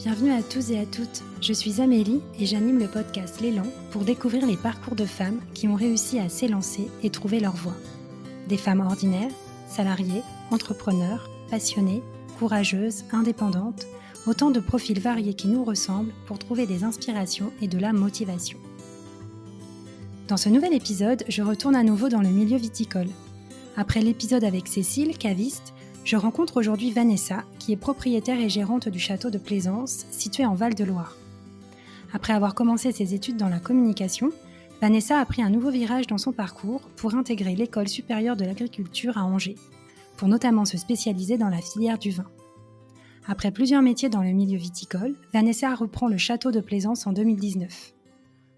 Bienvenue à tous et à toutes, je suis Amélie et j'anime le podcast L'élan pour découvrir les parcours de femmes qui ont réussi à s'élancer et trouver leur voie. Des femmes ordinaires, salariées, entrepreneurs, passionnées, courageuses, indépendantes, autant de profils variés qui nous ressemblent pour trouver des inspirations et de la motivation. Dans ce nouvel épisode, je retourne à nouveau dans le milieu viticole. Après l'épisode avec Cécile, caviste, je rencontre aujourd'hui Vanessa, qui est propriétaire et gérante du château de Plaisance, situé en Val-de-Loire. Après avoir commencé ses études dans la communication, Vanessa a pris un nouveau virage dans son parcours pour intégrer l'École supérieure de l'agriculture à Angers, pour notamment se spécialiser dans la filière du vin. Après plusieurs métiers dans le milieu viticole, Vanessa reprend le château de Plaisance en 2019.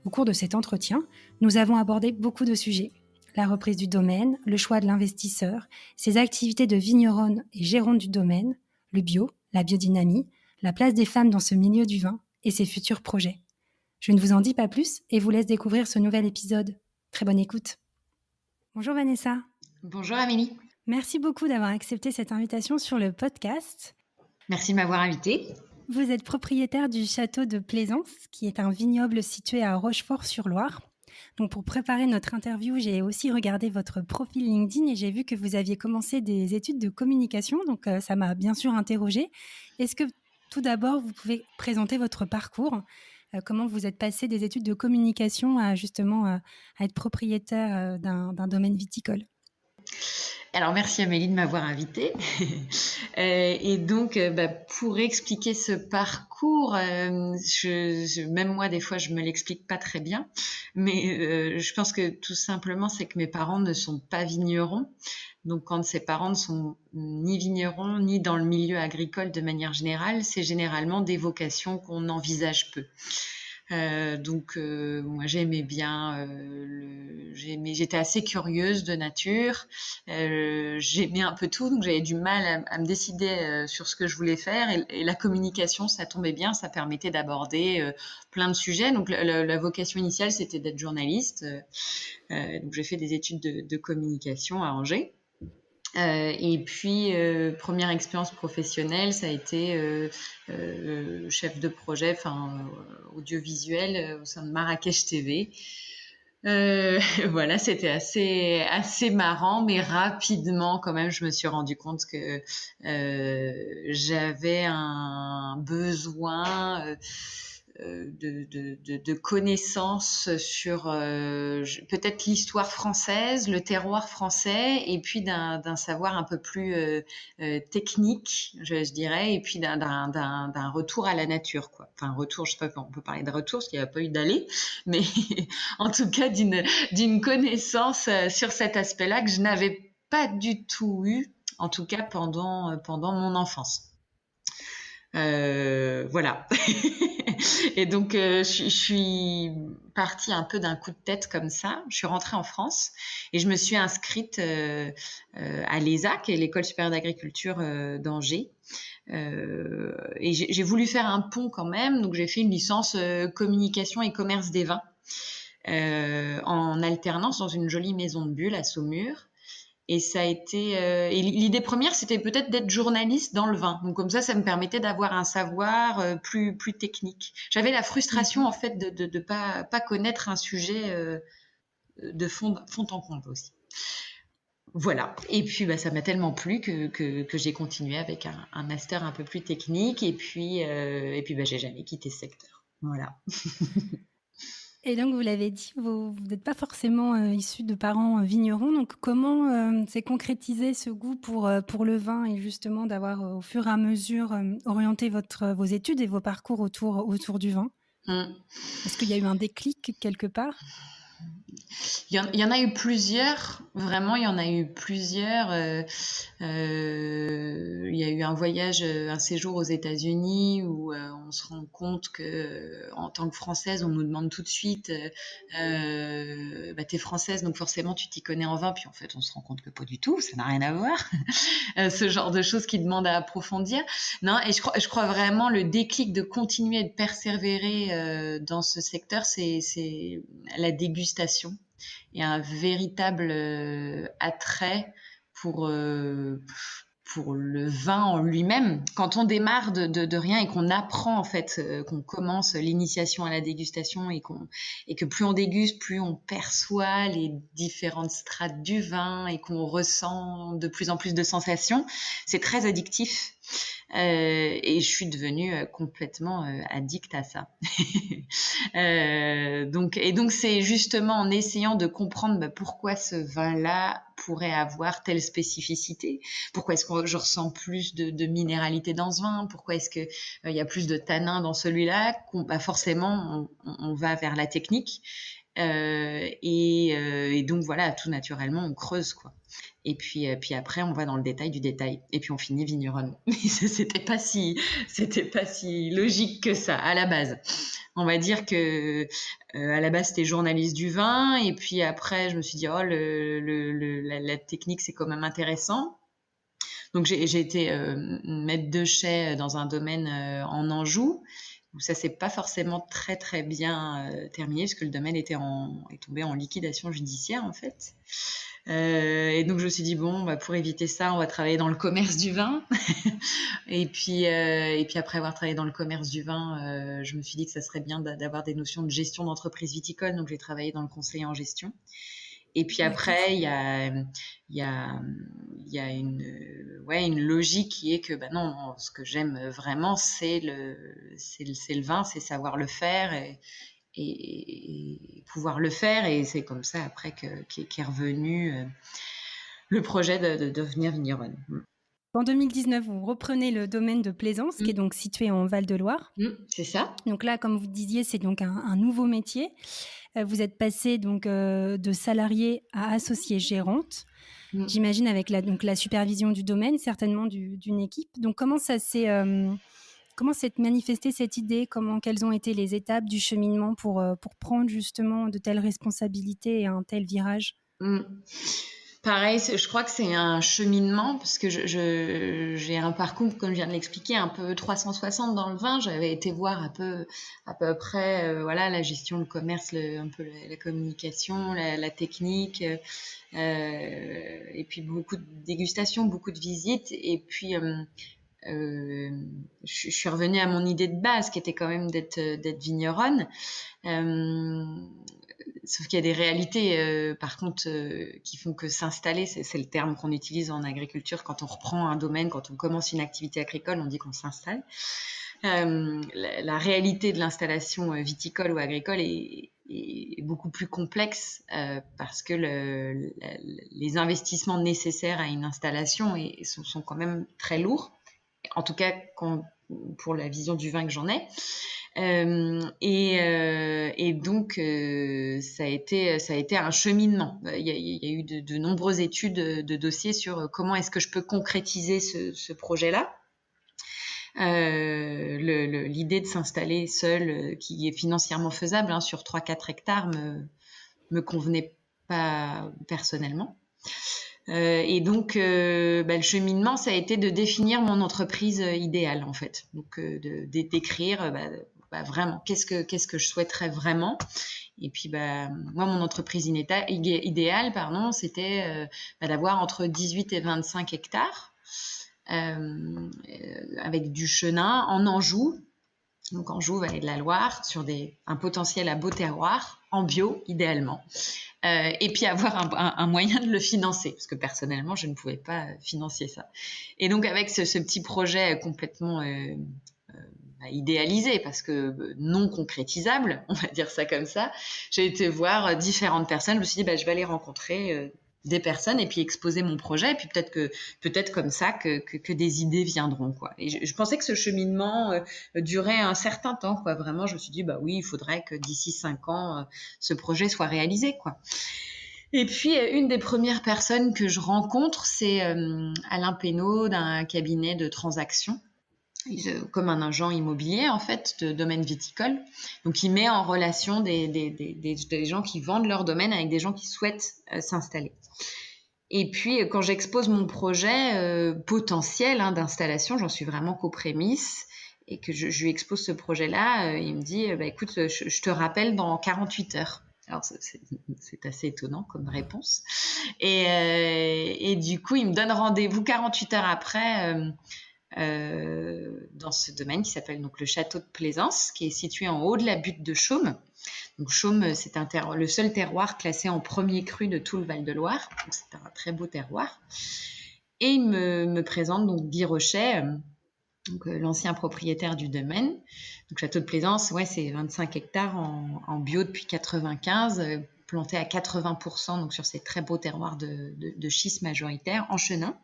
Au cours de cet entretien, nous avons abordé beaucoup de sujets. La reprise du domaine, le choix de l'investisseur, ses activités de vigneronne et gérante du domaine, le bio, la biodynamie, la place des femmes dans ce milieu du vin et ses futurs projets. Je ne vous en dis pas plus et vous laisse découvrir ce nouvel épisode. Très bonne écoute. Bonjour Vanessa. Bonjour Amélie. Merci beaucoup d'avoir accepté cette invitation sur le podcast. Merci de m'avoir invitée. Vous êtes propriétaire du château de Plaisance, qui est un vignoble situé à Rochefort-sur-Loire. Donc pour préparer notre interview, j'ai aussi regardé votre profil LinkedIn et j'ai vu que vous aviez commencé des études de communication, donc ça m'a bien sûr interrogée. Est-ce que tout d'abord, vous pouvez présenter votre parcours, comment vous êtes passé des études de communication à justement à être propriétaire d'un domaine viticole? Alors merci Amélie de m'avoir invitée. Et donc pour expliquer ce parcours, même moi des fois je me l'explique pas très bien, mais je pense que tout simplement c'est que mes parents ne sont pas vignerons. Donc quand ses parents ne sont ni vignerons ni dans le milieu agricole de manière générale, c'est généralement des vocations qu'on envisage peu. Moi j'aimais bien, j'étais assez curieuse de nature, j'aimais un peu tout, donc j'avais du mal à me décider sur ce que je voulais faire, et la communication, ça tombait bien, ça permettait d'aborder plein de sujets. Donc la vocation initiale, c'était d'être journaliste, donc j'ai fait des études de communication à Angers. Et puis, première expérience professionnelle, ça a été chef de projet, audiovisuel au sein de Marrakech TV. Voilà, c'était assez marrant, mais rapidement, quand même, je me suis rendu compte que j'avais un besoin de connaissances sur peut-être l'histoire française, le terroir français, et puis d'un savoir un peu plus technique, je dirais, et puis d'un retour à la nature, quoi. Enfin, retour, je sais pas comment on peut parler de retour, parce qu'il n'y a pas eu d'aller, mais en tout cas d'une connaissance sur cet aspect-là que je n'avais pas du tout eu, en tout cas pendant mon enfance. Voilà. Et donc, je suis partie un peu d'un coup de tête comme ça. Je suis rentrée en France et je me suis inscrite à l'ESA, qui est l'École supérieure d'agriculture d'Angers. Et j'ai voulu faire un pont quand même. Donc, j'ai fait une licence communication et commerce des vins en alternance dans une jolie maison de Bulle à Saumur. Et ça a été et l'idée première, c'était peut-être d'être journaliste dans le vin. Donc comme ça me permettait d'avoir un savoir plus technique. J'avais la frustration en fait de pas connaître un sujet de fond en comble aussi. Voilà. Et puis ça m'a tellement plu que j'ai continué avec un master un peu plus technique, et puis j'ai jamais quitté ce secteur. Voilà. Et donc, vous l'avez dit, vous n'êtes pas forcément issu de parents vignerons. Donc, comment s'est concrétisé ce goût pour le vin et justement d'avoir au fur et à mesure orienté vos études et vos parcours autour du vin? Est-ce qu'il y a eu un déclic quelque part? Il y en a eu plusieurs, vraiment, il y en a eu plusieurs. Il y a eu un voyage, un séjour aux États-Unis où on se rend compte que, en tant que Française, on nous demande tout de suite, t'es Française, donc forcément tu t'y connais en vin, puis en fait on se rend compte que pas du tout, ça n'a rien à voir. Ce genre de choses qui demandent à approfondir. Non, et je crois vraiment le déclic de continuer et de persévérer dans ce secteur, c'est la dégustation et un véritable attrait pour pour le vin en lui-même. Quand on démarre de rien et qu'on apprend en fait, qu'on commence l'initiation à la dégustation et que plus on déguste, plus on perçoit les différentes strates du vin et qu'on ressent de plus en plus de sensations, c'est très addictif. Et je suis devenue complètement addict à ça. Donc c'est justement en essayant de comprendre pourquoi ce vin-là pourrait avoir telle spécificité, pourquoi est-ce que je ressens plus de minéralité dans ce vin, pourquoi est-ce que il y a plus de tanins dans celui-là, forcément on va vers la technique. Et donc voilà, tout naturellement on creuse quoi. Et puis après on va dans le détail du détail et puis on finit vigneronne. Mais c'était pas si logique que ça à la base. On va dire que à la base c'était journaliste du vin et puis après je me suis dit la technique c'est quand même intéressant. Donc j'ai été maître de chai dans un domaine en Anjou où ça s'est pas forcément très très bien terminé parce que le domaine est tombé en liquidation judiciaire en fait. Et donc je me suis dit pour éviter ça, on va travailler dans le commerce du vin. et puis après avoir travaillé dans le commerce du vin, je me suis dit que ça serait bien d'avoir des notions de gestion d'entreprise viticole. Donc j'ai travaillé dans le conseil en gestion. Et puis après, il y a une logique qui est que non, ce que j'aime vraiment, c'est le vin, c'est savoir le faire et pouvoir le faire. Et c'est comme ça après qu'est revenu le projet de devenir vigneronne. En 2019, vous reprenez le domaine de Plaisance, qui est donc situé en Val-de-Loire. C'est ça. Donc là, comme vous disiez, c'est donc un nouveau métier. Vous êtes passée donc de salariée à associée gérante. J'imagine avec la supervision du domaine, certainement d'une équipe. Donc comment s'est manifestée cette idée? Quelles ont été les étapes du cheminement pour prendre justement de telles responsabilités et un tel virage? Pareil, je crois que c'est un cheminement parce que j'ai un parcours, comme je viens de l'expliquer, un peu 360 dans le vin. J'avais été voir à peu près la gestion, le commerce, un peu la communication, la technique, et puis beaucoup de dégustations, beaucoup de visites. Et puis je suis revenue à mon idée de base qui était quand même d'être vigneronne. Sauf qu'il y a des réalités, par contre, qui font que s'installer, c'est le terme qu'on utilise en agriculture quand on reprend un domaine, quand on commence une activité agricole, on dit qu'on s'installe. La réalité de l'installation viticole ou agricole est beaucoup plus complexe parce que les investissements nécessaires à une installation sont quand même très lourds. En tout cas, pour la vision du vin que j'en ai. Et donc ça a été un cheminement. Il y a eu de nombreuses études de dossiers sur comment est-ce que je peux concrétiser ce projet-là. L'idée de s'installer seule, qui est financièrement faisable sur 3-4 hectares, me convenait pas personnellement. Et donc, le cheminement, ça a été de définir mon entreprise idéale, en fait. Donc, d'écrire vraiment qu'est-ce que je souhaiterais vraiment. Et puis, moi, mon entreprise idéale, c'était d'avoir entre 18 et 25 hectares avec du chenin en Anjou. Donc Anjou, Vallée de la Loire, sur un potentiel à beau terroir, en bio, idéalement. Et puis avoir un moyen de le financer, parce que personnellement, je ne pouvais pas financer ça. Et donc avec ce petit projet complètement idéalisé, parce que non concrétisable, on va dire ça comme ça, j'ai été voir différentes personnes. Je me suis dit, je vais aller rencontrer des personnes et puis exposer mon projet, et puis peut-être comme ça que des idées viendront, quoi. Et je pensais que ce cheminement durait un certain temps, quoi. Vraiment, je me suis dit oui, il faudrait que d'ici 5 ans ce projet soit réalisé, quoi. Et puis une des premières personnes que je rencontre, c'est Alain Pénaud d'un cabinet de transactions, comme un agent immobilier en fait de domaine viticole. Donc il met en relation des gens qui vendent leur domaine avec des gens qui souhaitent s'installer. Et puis quand j'expose mon projet potentiel d'installation, j'en suis vraiment qu'aux prémices, et que je lui expose ce projet-là, il me dit écoute, je te rappelle dans 48 heures. Alors, c'est assez étonnant comme réponse. Et du coup, il me donne rendez-vous 48 heures après dans ce domaine qui s'appelle donc le Château de Plaisance, qui est situé en haut de la butte de Chaumes. Donc Chaumes, c'est le seul terroir classé en premier cru de tout le Val-de-Loire. Donc c'est un très beau terroir. Et il me présente donc Guy Rochet, l'ancien propriétaire du domaine. Donc Château de Plaisance, c'est 25 hectares en bio depuis 95, planté à 80%, donc sur ces très beaux terroirs de schiste majoritaire en chenin.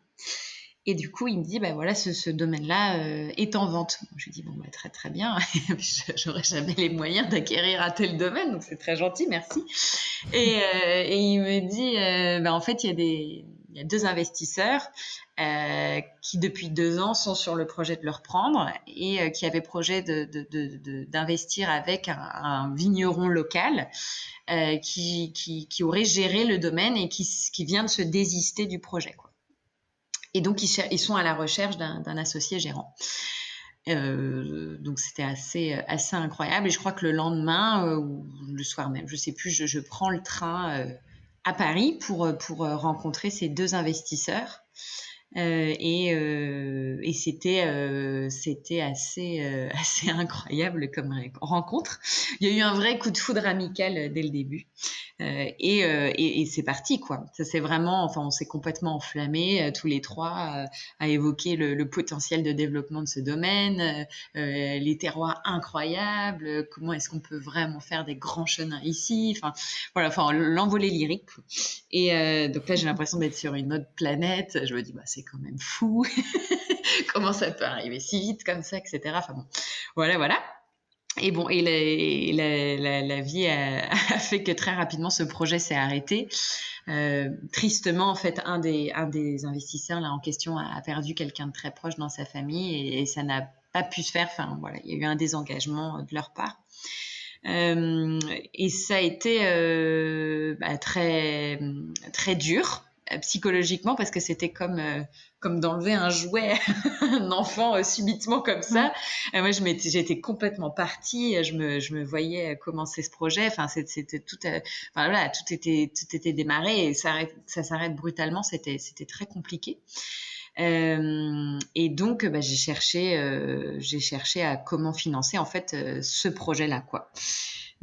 Et du coup, il me dit, voilà, ce domaine-là est en vente. Je lui dis, très très bien, j'aurais jamais les moyens d'acquérir un tel domaine, donc c'est très gentil, merci. Et il me dit, en fait, il y a 2 investisseurs qui depuis 2 ans sont sur le projet de le reprendre et qui avaient projet d'investir avec un vigneron local qui aurait géré le domaine et qui vient de se désister du projet, quoi. Et donc, ils sont à la recherche d'un associé gérant. Donc, c'était assez incroyable. Et je crois que le lendemain, ou le soir même, je sais plus, je prends le train à Paris pour rencontrer ces 2 investisseurs. Et c'était assez incroyable comme rencontre. Il y a eu un vrai coup de foudre amical dès le début. Et c'est parti, quoi. Ça c'est vraiment, on s'est complètement enflammés tous les 3 à évoquer le potentiel de développement de ce domaine, les terroirs incroyables, comment est-ce qu'on peut vraiment faire des grands chenins ici, l'envolée lyrique. Et donc là j'ai l'impression d'être sur une autre planète. Je me dis c'est quand même fou. Comment ça peut arriver si vite comme ça, etc. Voilà. Et la vie a fait que très rapidement ce projet s'est arrêté. Tristement, en fait, un des investisseurs là en question a perdu quelqu'un de très proche dans sa famille et ça n'a pas pu se faire. Il y a eu un désengagement de leur part. Et ça a été très très dur psychologiquement parce que c'était comme d'enlever un jouet à un enfant subitement comme ça. Moi j'étais complètement partie, je me voyais commencer ce projet, c'était tout tout était démarré et ça s'arrête brutalement, c'était très compliqué. Et donc j'ai cherché à comment financer en fait ce projet-là, quoi.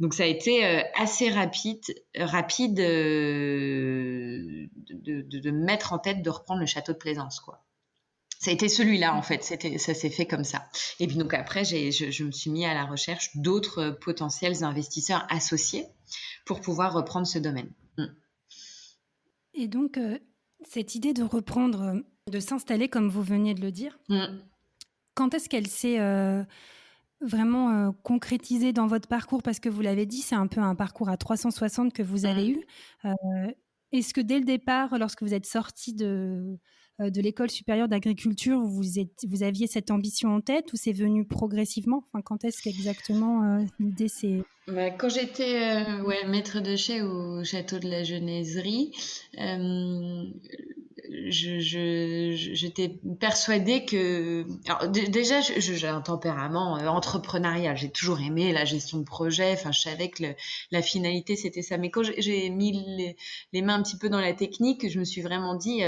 Donc ça a été assez rapide de mettre en tête de reprendre le Château de Plaisance, quoi. Ça a été celui-là, en fait. Ça s'est fait comme ça. Et puis donc après, je me suis mis à la recherche d'autres potentiels investisseurs associés pour pouvoir reprendre ce domaine. Et donc, cette idée de reprendre, de s'installer, comme vous veniez de le dire, quand est-ce qu'elle s'est vraiment concrétisée dans votre parcours? Parce que vous l'avez dit, c'est un peu un parcours à 360 que vous avez eu. Est-ce que dès le départ, lorsque vous êtes sortie de l'école supérieure d'agriculture, vous aviez cette ambition en tête ou c'est venu progressivement? Quand est-ce qu'exactement l'idée s'est... Quand j'étais maître de chai au château de la Genaiserie, j'étais persuadée que... Alors, déjà, j'ai un tempérament entrepreneurial. J'ai toujours aimé la gestion de projet. Je savais que la finalité, c'était ça. Mais quand j'ai mis les mains un petit peu dans la technique, je me suis vraiment dit,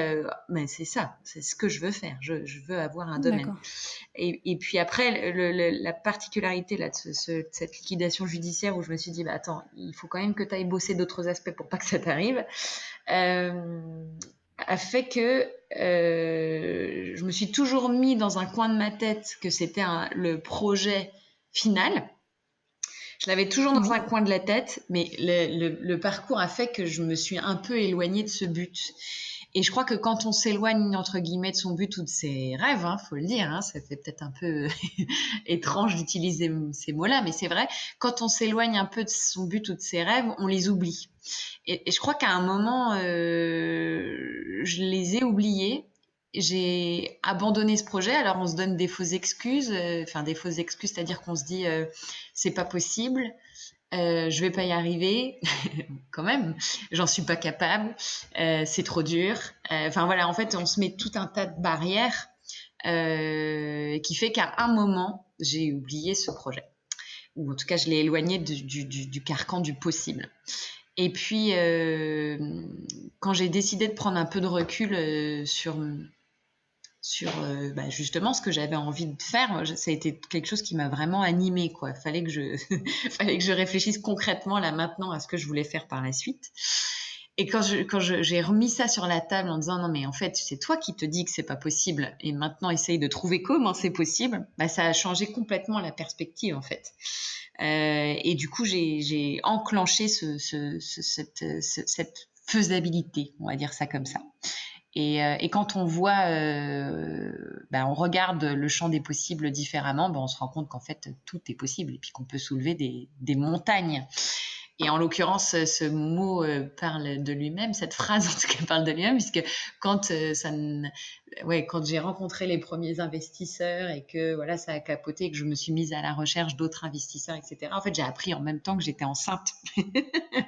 mais c'est ça, c'est ce que je veux faire. Je veux avoir un domaine. D'accord. Et puis après, la particularité là, de cette liquidation judiciaire où je me suis dit, attends, il faut quand même que tu ailles bosser d'autres aspects pour pas que ça t'arrive, a fait que je me suis toujours mis dans un coin de ma tête que c'était le projet final. Je l'avais toujours dans un coin de la tête, mais le parcours a fait que je me suis un peu éloignée de ce but. Et je crois que quand on s'éloigne, entre guillemets, de son but ou de ses rêves, faut le dire, ça fait peut-être un peu étrange d'utiliser ces mots-là, mais c'est vrai, quand on s'éloigne un peu de son but ou de ses rêves, on les oublie. Et je crois qu'à un moment, je les ai oubliés. J'ai abandonné ce projet, alors on se donne des fausses excuses, c'est-à-dire qu'on se dit c'est pas possible, je vais pas y arriver, quand même, j'en suis pas capable, c'est trop dur. En fait, on se met tout un tas de barrières qui fait qu'à un moment, j'ai oublié ce projet. Ou en tout cas, je l'ai éloigné du carcan du possible. Et puis, quand j'ai décidé de prendre un peu de recul sur justement ce que j'avais envie de faire, ça a été quelque chose qui m'a vraiment animée, quoi. Fallait que je, fallait que je réfléchisse concrètement là maintenant à ce que je voulais faire par la suite. Et j'ai remis ça sur la table en disant non mais en fait c'est toi qui te dis que c'est pas possible et maintenant essaye de trouver comment c'est possible, ça a changé complètement la perspective en fait. Et du coup j'ai enclenché cette faisabilité, on va dire ça comme ça. Et quand on voit, on regarde le champ des possibles différemment, on se rend compte qu'en fait tout est possible et puis qu'on peut soulever des montagnes. Et en l'occurrence, ce mot parle de lui-même, cette phrase en tout cas parle de lui-même, puisque quand quand j'ai rencontré les premiers investisseurs et que voilà ça a capoté, et que je me suis mise à la recherche d'autres investisseurs, etc. En fait, j'ai appris en même temps que j'étais enceinte. D'accord.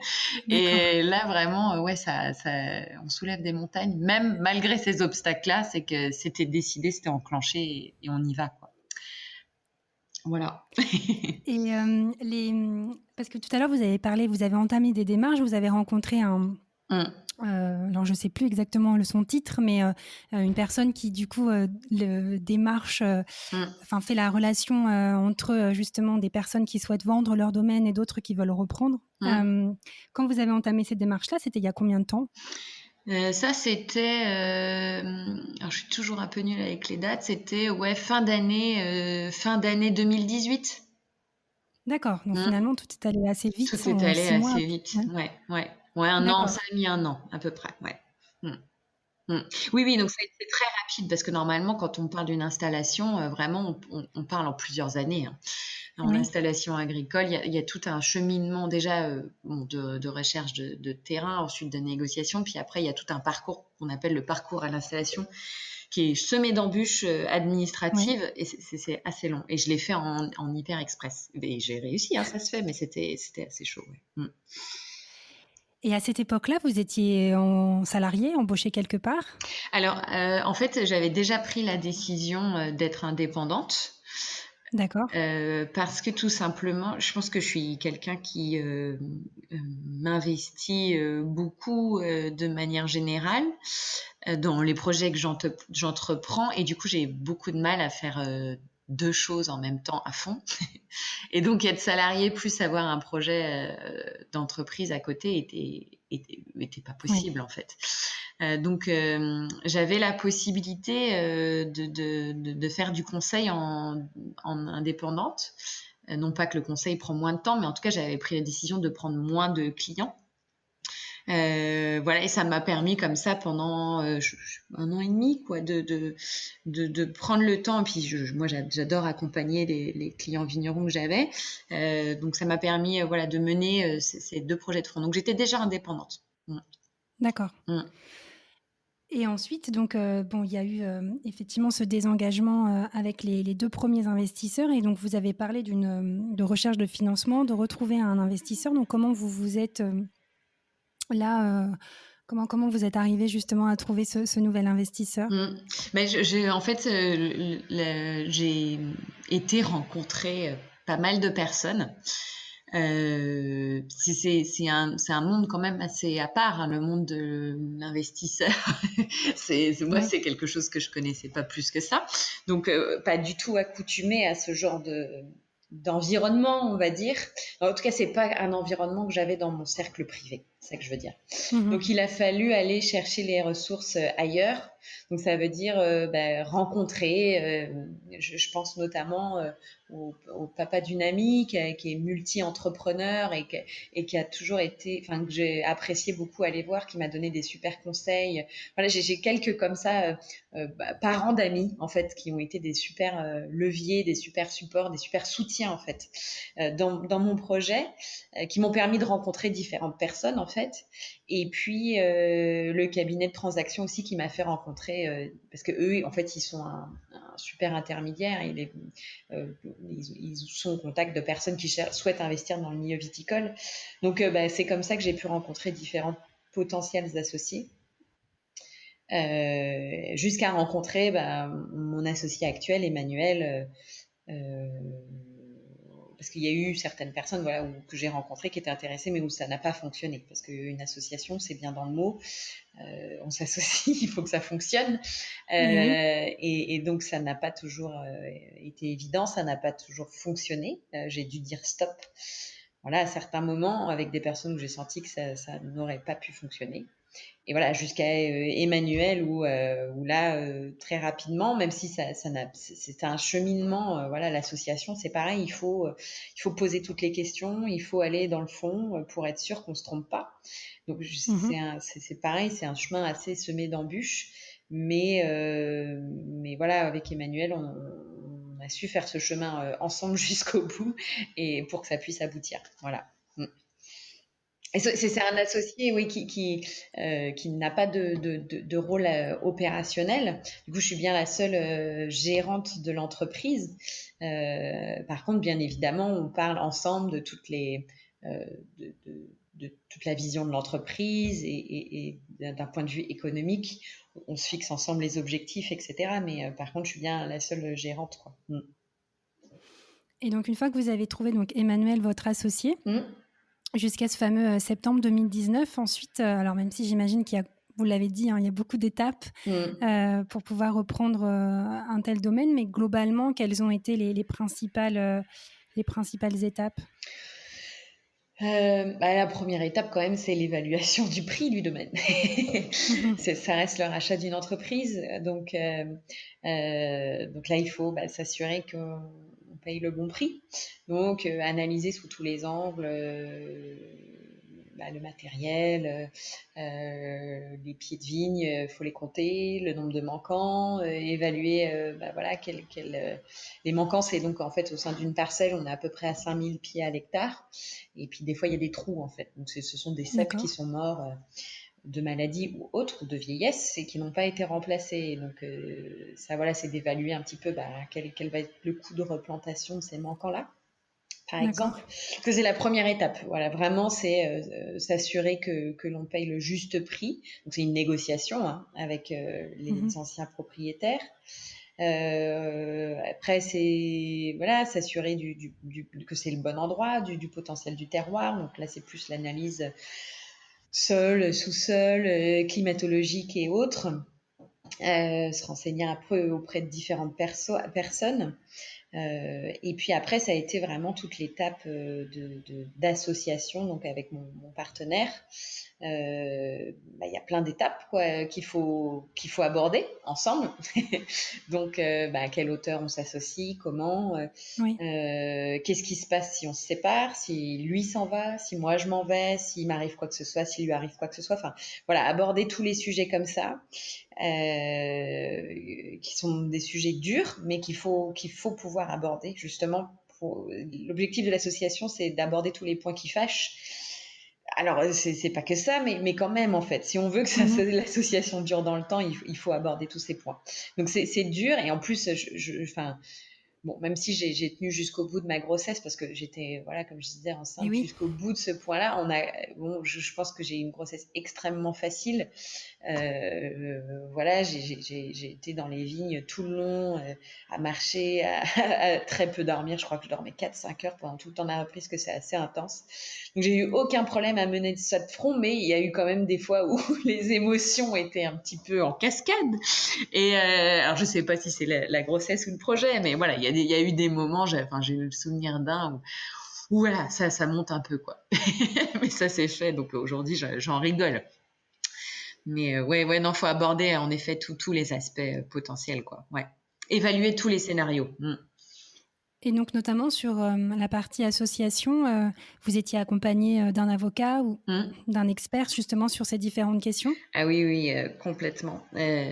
Et là vraiment, on soulève des montagnes, même malgré ces obstacles-là, c'est que c'était décidé, c'était enclenché et on y va, quoi. Voilà. Et parce que tout à l'heure, vous avez entamé des démarches, vous avez rencontré alors je ne sais plus exactement son titre, mais une personne qui du coup fait la relation entre justement des personnes qui souhaitent vendre leur domaine et d'autres qui veulent reprendre. Quand vous avez entamé cette démarche-là, c'était il y a combien de temps ? Ça, c'était, alors je suis toujours un peu nulle avec les dates, c'était fin d'année 2018. D'accord, donc finalement tout est allé assez vite Tout est en allé 6 mois. assez vite. Ouais, un an, ça D'accord. a mis un an à peu près. Ouais. Mm. Oui, donc ça a été très rapide parce que normalement, quand on parle d'une installation, vraiment, on parle en plusieurs années, hein. En Oui. installation agricole, il y a tout un cheminement déjà de recherche de terrain, ensuite de négociation, puis après, il y a tout un parcours qu'on appelle le parcours à l'installation, qui est semé d'embûches Oui. administratives, et c'est assez long. Et je l'ai fait en hyper express. Et j'ai réussi, hein, ça se fait, mais c'était assez chaud. Ouais. Et à cette époque-là, vous étiez salarié, embauché quelque part ? Alors, en fait, j'avais déjà pris la décision d'être indépendante. D'accord. Parce que tout simplement, je pense que je suis quelqu'un qui m'investit beaucoup de manière générale dans les projets que j'entreprends, et du coup j'ai beaucoup de mal à faire deux choses en même temps à fond. Et donc être salarié plus avoir un projet d'entreprise à côté était pas Oui. possible en fait. Donc j'avais la possibilité de faire du conseil en indépendante. Non pas que le conseil prend moins de temps, mais en tout cas j'avais pris la décision de prendre moins de clients. Voilà, et ça m'a permis comme ça pendant un an et demi, quoi, de prendre le temps. Et puis moi, j'adore accompagner les clients vignerons que j'avais. Donc ça m'a permis, voilà, de mener ces deux projets de front. Donc j'étais déjà indépendante. D'accord. Mm. Et ensuite, donc, il y a eu effectivement ce désengagement avec les 2 premiers investisseurs, et donc vous avez parlé de recherche de financement, de retrouver un investisseur. Donc comment vous vous êtes là, comment vous êtes arrivé justement à trouver ce nouvel investisseur ? Mais en fait, j'ai été rencontrer pas mal de personnes. C'est un monde quand même assez à part, hein, le monde de l'investisseur. Moi, Oui. c'est quelque chose que je connaissais pas plus que ça. Donc, pas du tout accoutumée à ce genre d'environnement, on va dire. En tout cas, c'est pas un environnement que j'avais dans mon cercle privé. C'est ça que je veux dire. Mmh. Donc, il a fallu aller chercher les ressources ailleurs. Donc, ça veut dire rencontrer. Je pense notamment au papa d'une amie qui est multi-entrepreneur et qui a toujours été, enfin, que j'ai apprécié beaucoup aller voir, qui m'a donné des super conseils. Voilà, j'ai quelques comme ça, parents d'amis, en fait, qui ont été des super leviers, des super supports, des super soutiens, en fait, dans mon projet, qui m'ont permis de rencontrer différentes personnes, en fait. Et puis le cabinet de transaction aussi qui m'a fait rencontrer, parce que eux, en fait, ils sont un super intermédiaire. Ils sont au contact de personnes qui souhaitent investir dans le milieu viticole. Donc, c'est comme ça que j'ai pu rencontrer différents potentiels associés, jusqu'à rencontrer mon associé actuel, Emmanuel, parce parce qu'il y a eu certaines personnes que j'ai rencontrées qui étaient intéressées, mais où ça n'a pas fonctionné. Parce qu'une association, c'est bien dans le mot, on s'associe, il faut que ça fonctionne. Et donc, ça n'a pas toujours été évident, ça n'a pas toujours fonctionné. J'ai dû dire stop. Voilà, à certains moments, avec des personnes où j'ai senti que ça n'aurait pas pu fonctionner. Et voilà, jusqu'à Emmanuel, où là, très rapidement, même si c'est un cheminement, voilà, l'association, c'est pareil, il faut poser toutes les questions, il faut aller dans le fond pour être sûr qu'on se trompe pas. Donc, c'est pareil, c'est un chemin assez semé d'embûches, mais voilà, avec Emmanuel, on a su faire ce chemin ensemble jusqu'au bout, et pour que ça puisse aboutir. Voilà. Et c'est un associé, oui, qui n'a pas de rôle opérationnel. Du coup, je suis bien la seule gérante de l'entreprise. Par contre, bien évidemment, on parle ensemble de toute la vision de l'entreprise, et d'un point de vue économique, on se fixe ensemble les objectifs, etc. Mais par contre, je suis bien la seule gérante, quoi. Et donc, une fois que vous avez trouvé donc Emmanuel, votre associé, jusqu'à ce fameux septembre 2019, ensuite, alors même si j'imagine vous l'avez dit, il y a beaucoup d'étapes pour pouvoir reprendre un tel domaine, mais globalement, quelles ont été les principales étapes ? La première étape, quand même, c'est l'évaluation du prix du domaine. Ça reste le rachat d'une entreprise. Donc là, il faut s'assurer qu'on paye le bon prix. Donc, analyser sous tous les angles le matériel, les pieds de vigne, il faut les compter, le nombre de manquants, évaluer les manquants. C'est donc, en fait, au sein d'une parcelle, on est à peu près à 5000 pieds à l'hectare. Et puis, des fois, il y a des trous, en fait. Donc, ce sont des cèpes qui sont morts de maladie ou autres, ou de vieillesse, et qui n'ont pas été remplacés. Donc, c'est d'évaluer un petit peu quel va être le coût de replantation de ces manquants-là, par exemple. Que c'est la première étape. Voilà, vraiment, c'est s'assurer que l'on paye le juste prix. Donc, c'est une négociation avec les anciens propriétaires. Après, c'est s'assurer que c'est le bon endroit, du potentiel du terroir. Donc là, c'est plus l'analyse sol, sous-sol, climatologique et autres. Se renseigner un peu auprès de différentes personnes. Et puis après, ça a été vraiment toute l'étape d'association, donc avec mon partenaire. Il y a plein d'étapes qu'il faut aborder ensemble. Donc, à quelle hauteur on s'associe, comment, qu'est-ce qui se passe si on se sépare, si lui s'en va, si moi je m'en vais, s'il m'arrive quoi que ce soit, s'il lui arrive quoi que ce soit. Enfin, voilà, aborder tous les sujets comme ça. Qui sont des sujets durs, mais qu'il faut pouvoir aborder, justement. L'objectif de l'association, c'est d'aborder tous les points qui fâchent. Alors, c'est pas que ça, mais quand même, en fait, si on veut que l'association dure dans le temps, il faut aborder tous ces points. Donc, c'est dur, et en plus, bon, même si j'ai tenu jusqu'au bout de ma grossesse, parce que j'étais, comme je disais, enceinte jusqu'au bout de ce point-là, je pense que j'ai eu une grossesse extrêmement facile. J'ai été dans les vignes tout le long, à marcher, à très peu dormir. Je crois que je dormais 4-5 heures pendant tout le temps de la reprise, que c'est assez intense. Donc, j'ai eu aucun problème à mener ça de front, mais il y a eu quand même des fois où les émotions étaient un petit peu en cascade. Et alors, je sais pas si c'est la grossesse ou le projet, mais voilà, il y a eu des moments, j'ai eu le souvenir d'un où voilà, ça monte un peu, quoi. Mais ça, c'est fait, donc aujourd'hui, j'en rigole. Mais non, faut aborder en effet tous les aspects potentiels, quoi. Ouais. Évaluer tous les scénarios. Et donc, notamment sur la partie association, vous étiez accompagné d'un avocat ou d'un expert justement sur ces différentes questions ? Ah oui, complètement.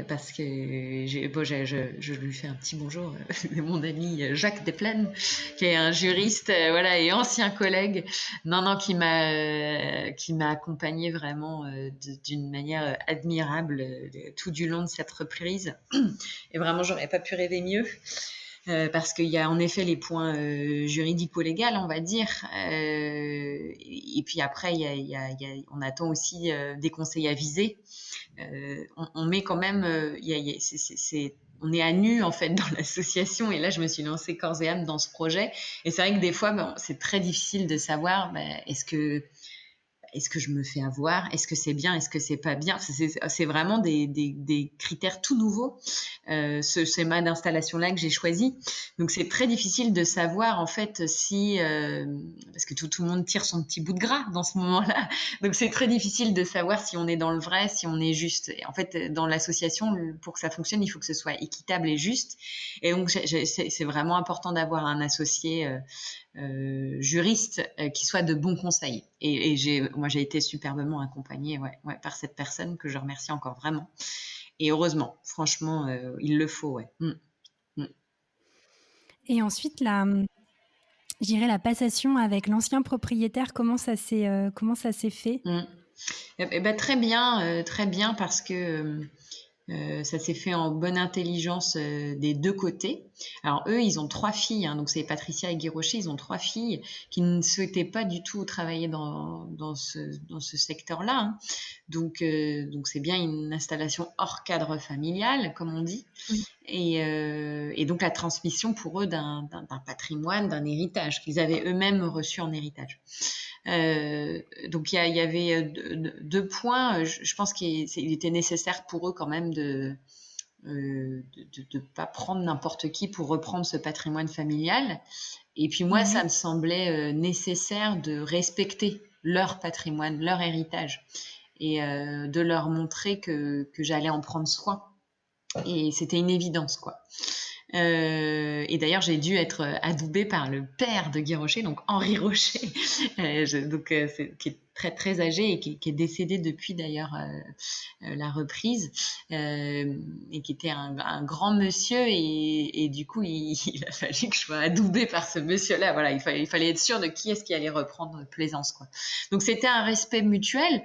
Parce que je lui fais un petit bonjour de mon ami Jacques Desplaines, qui est un juriste et ancien collègue, qui m'a accompagné vraiment d'une manière admirable tout du long de cette reprise. Et vraiment, j'aurais pas pu rêver mieux. Parce qu'il y a en effet les points juridico-légaux, on va dire, et puis après on attend aussi des conseils avisés. On met quand même, c'est on est à nu en fait dans l'association, et là je me suis lancée corps et âme dans ce projet, et c'est vrai que des fois c'est très difficile de savoir est-ce que je me fais avoir? Est-ce que c'est bien? Est-ce que c'est pas bien? C'est vraiment des critères tout nouveaux, ce schéma d'installation-là que j'ai choisi. Donc, c'est très difficile de savoir, en fait, si... parce que tout le monde tire son petit bout de gras dans ce moment-là. Donc, c'est très difficile de savoir si on est dans le vrai, si on est juste. Et en fait, dans l'association, pour que ça fonctionne, il faut que ce soit équitable et juste. Et donc, c'est vraiment important d'avoir un associé... juriste qui soit de bons conseils. Et moi, j'ai été superbement accompagnée par cette personne que je remercie encore vraiment. Et heureusement, franchement, il le faut, ouais. Et ensuite, je dirais la passation avec l'ancien propriétaire, comment ça s'est fait? Eh ben, très bien, parce que ça s'est fait en bonne intelligence des deux côtés. Alors eux, ils ont 3 filles, donc c'est Patricia et Guy Rocher, ils ont 3 filles qui ne souhaitaient pas du tout travailler dans ce secteur-là. Donc c'est bien une installation hors cadre familial, comme on dit. Oui. Et donc la transmission pour eux d'un patrimoine, d'un héritage qu'ils avaient eux-mêmes reçu en héritage. Donc il y avait 2 points. Je pense qu'il était nécessaire pour eux quand même de pas prendre n'importe qui pour reprendre ce patrimoine familial. Et puis moi, ça me semblait nécessaire de respecter leur patrimoine, leur héritage, et de leur montrer que j'allais en prendre soin. Et c'était une évidence, quoi. Et d'ailleurs, j'ai dû être adoubée par le père de Guy Rocher, donc Henri Rocher, qui est très très âgé et qui est décédé depuis d'ailleurs la reprise, et qui était un grand monsieur, et du coup il a fallu que je sois adoubée par ce monsieur-là. Voilà, il fallait être sûr de qui est-ce qui allait reprendre Plaisance, quoi. Donc c'était un respect mutuel.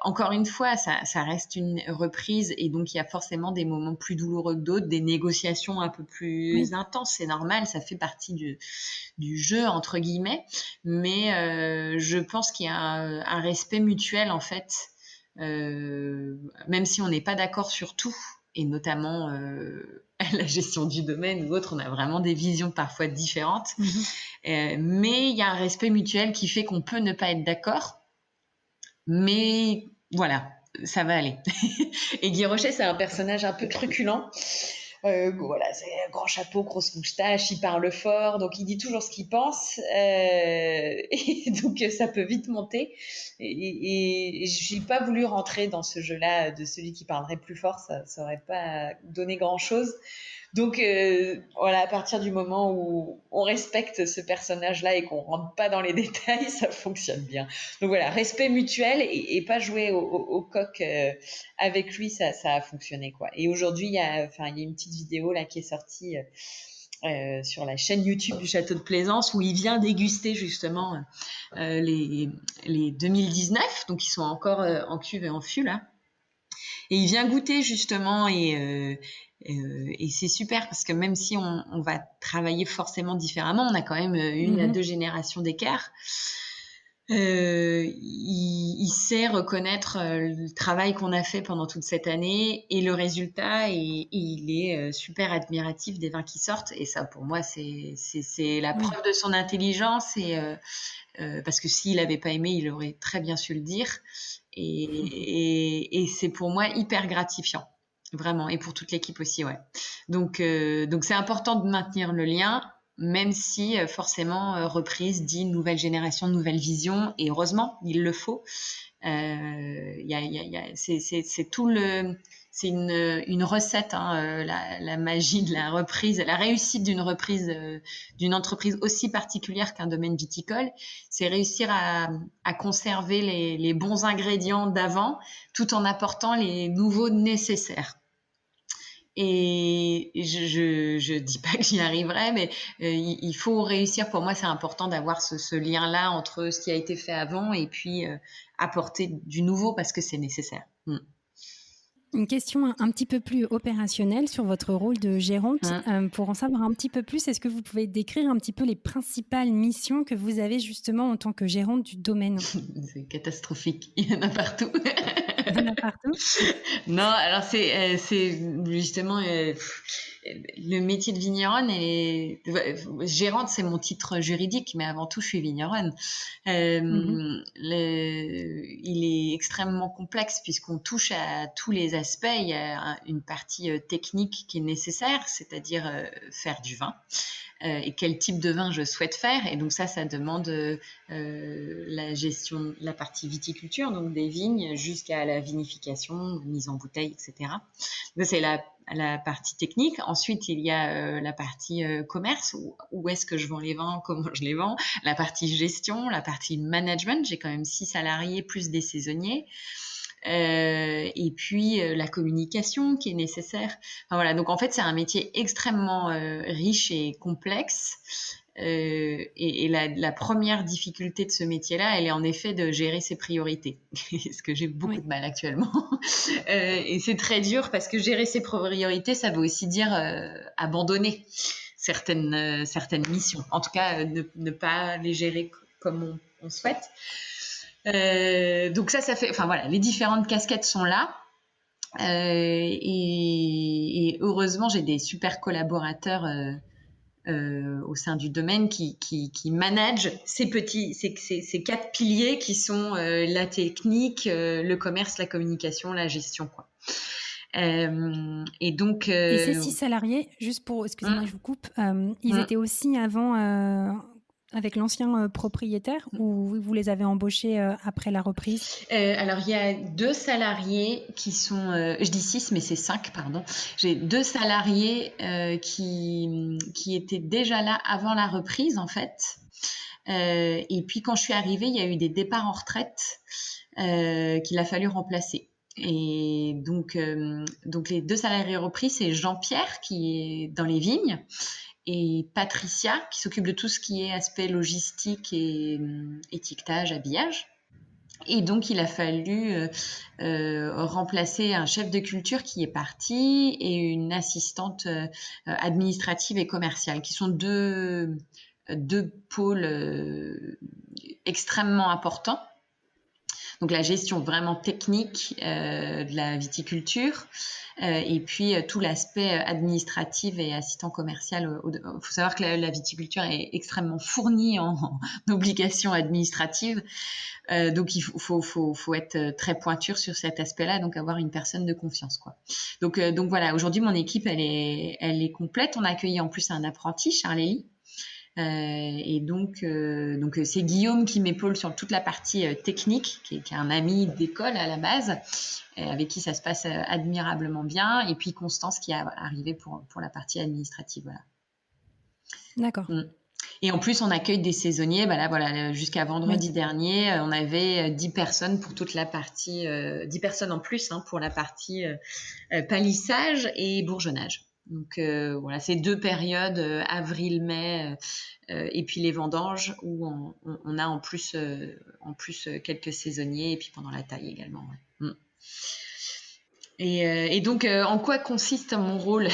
Encore une fois, ça reste une reprise, et donc il y a forcément des moments plus douloureux que d'autres, des négociations un peu plus intenses, c'est normal, ça fait partie du jeu entre guillemets, mais je pense qu'il y a un respect mutuel en fait, même si on n'est pas d'accord sur tout, et notamment la gestion du domaine ou autre, on a vraiment des visions parfois différentes, mais il y a un respect mutuel qui fait qu'on peut ne pas être d'accord, mais voilà, ça va aller. Et Guy Rocher, c'est un personnage un peu truculent. Voilà, c'est un grand chapeau, grosse moustache, il parle fort, donc il dit toujours ce qu'il pense, et donc ça peut vite monter. Et j'ai pas voulu rentrer dans ce jeu-là de celui qui parlerait plus fort, ça aurait pas donné grand-chose. Donc voilà, à partir du moment où on respecte ce personnage-là et qu'on rentre pas dans les détails, ça fonctionne bien. Donc voilà, respect mutuel, et pas jouer au coq avec lui, ça a fonctionné, quoi. Et aujourd'hui, il y a une petite vidéo là qui est sortie sur la chaîne YouTube du Château de Plaisance, où il vient déguster justement les 2019, donc ils sont encore en cuve et en fût là. Et il vient goûter justement, et c'est super, parce que même si on va travailler forcément différemment, on a quand même une à 2 générations d'écart. Il sait reconnaître le travail qu'on a fait pendant toute cette année et le résultat, et il est super admiratif des vins qui sortent, et ça pour moi c'est la preuve de son intelligence, et parce que s'il n'avait pas aimé, il aurait très bien su le dire, et c'est pour moi hyper gratifiant, vraiment, et pour toute l'équipe aussi, ouais. Donc c'est important de maintenir le lien, même si forcément reprise dit nouvelle génération, nouvelle vision, et heureusement, il le faut. C'est tout le... C'est une recette, la magie de la reprise, la réussite d'une reprise d'une entreprise aussi particulière qu'un domaine viticole, c'est réussir à conserver les bons ingrédients d'avant, tout en apportant les nouveaux nécessaires. Et je dis pas que j'y arriverai, mais il faut réussir. Pour moi, c'est important d'avoir ce lien-là entre ce qui a été fait avant et puis apporter du nouveau, parce que c'est nécessaire. Une question un petit peu plus opérationnelle sur votre rôle de gérante. Pour en savoir un petit peu plus, est-ce que vous pouvez décrire un petit peu les principales missions que vous avez justement en tant que gérante du domaine ? C'est catastrophique, il y en a partout. Il y en a partout? Non, alors c'est justement le métier de vigneronne et gérante, c'est mon titre juridique, mais avant tout, je suis vigneronne. Mmh. Il est extrêmement complexe puisqu'on touche à tous les aspects. Il y a une partie technique qui est nécessaire, c'est-à-dire faire du vin. Et quel type de vin je souhaite faire. Et donc ça demande la gestion, la partie viticulture, donc des vignes, jusqu'à la vinification, mise en bouteille, etc. Donc c'est la partie technique. Ensuite, il y a la partie commerce, où est-ce que je vends les vins, comment je les vends, la partie gestion, la partie management. J'ai quand même 6 salariés plus des saisonniers. Et puis la communication qui est nécessaire. Enfin, voilà, donc en fait c'est un métier extrêmement riche et complexe. Et la première difficulté de ce métier-là, elle est en effet de gérer ses priorités, ce que j'ai beaucoup Oui. de mal actuellement. Et c'est très dur parce que gérer ses priorités, ça veut aussi dire abandonner certaines missions. En tout cas, ne pas les gérer comme on souhaite. Donc ça fait, enfin voilà, les différentes casquettes sont là. Et heureusement, j'ai des super collaborateurs au sein du domaine qui managent ces 4 piliers qui sont la technique, le commerce, la communication, la gestion, quoi. Et donc, Et ces 6 salariés, juste pour excusez-moi, je vous coupe, ils mm, étaient aussi avant, avec l'ancien, propriétaire ou vous les avez embauchés, après la reprise? alors, il y a 2 salariés qui sont, je dis 6, mais c'est 5, pardon. J'ai 2 salariés qui étaient déjà là avant la reprise, en fait. Et puis, quand je suis arrivée, il y a eu des départs en retraite qu'il a fallu remplacer. Et donc les 2 salariés repris, c'est Jean-Pierre qui est dans les vignes et Patricia qui s'occupe de tout ce qui est aspect logistique et étiquetage, habillage. Et donc, il a fallu remplacer un chef de culture qui est parti et une assistante administrative et commerciale, qui sont deux pôles extrêmement importants. Donc, la gestion vraiment technique de la viticulture et puis tout l'aspect administratif et assistant commercial. Il faut savoir que la viticulture est extrêmement fournie en obligations administratives. Donc il faut être très pointure sur cet aspect-là, donc avoir une personne de confiance, quoi. Donc voilà, aujourd'hui mon équipe elle est complète. On a accueilli en plus un apprenti, Charlélie. Et donc c'est Guillaume qui m'épaule sur toute la partie technique, qui est un ami d'école à la base, avec qui ça se passe admirablement bien. Et puis Constance qui est arrivée pour la partie administrative, voilà. D'accord. Et en plus, on accueille des saisonniers. Bah là, voilà, jusqu'à vendredi Oui. dernier, on avait 10 personnes pour toute la partie, 10 personnes en plus pour la partie palissage et bourgeonnage. Donc voilà, c'est 2 périodes, avril-mai, et puis les vendanges où on a en plus quelques saisonniers et puis pendant la taille également. Ouais. Et donc, en quoi consiste mon rôle?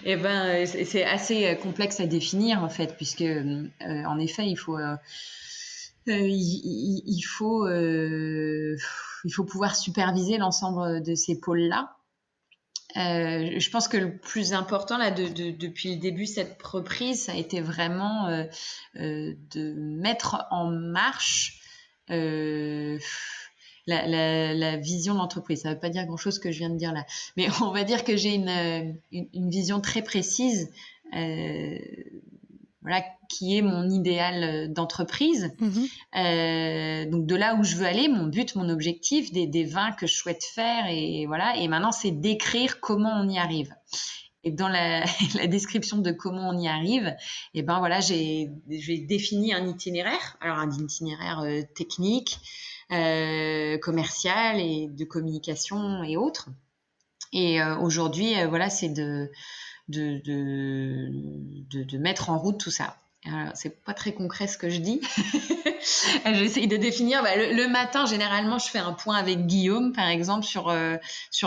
Eh ben, c'est assez complexe à définir en fait, puisque en effet, il faut pouvoir superviser l'ensemble de ces pôles-là. Je pense que le plus important là, depuis le début de cette reprise, ça a été vraiment de mettre en marche la vision de l'entreprise. Ça ne veut pas dire grand-chose ce que je viens de dire là, mais on va dire que j'ai une vision très précise, voilà, qui est mon idéal d'entreprise. Mmh. Donc de là où je veux aller, mon but, mon objectif, des vins que je souhaite faire, et voilà. Et maintenant, c'est d'écrire comment on y arrive. Et dans la description de comment on y arrive, et ben voilà, j'ai défini un itinéraire. Alors un itinéraire technique, commercial et de communication et autres. Et aujourd'hui, voilà, c'est de mettre en route tout ça. Alors, c'est pas très concret ce que je dis. J'essaye de définir. Bah, le matin, généralement, je fais un point avec Guillaume, par exemple, sur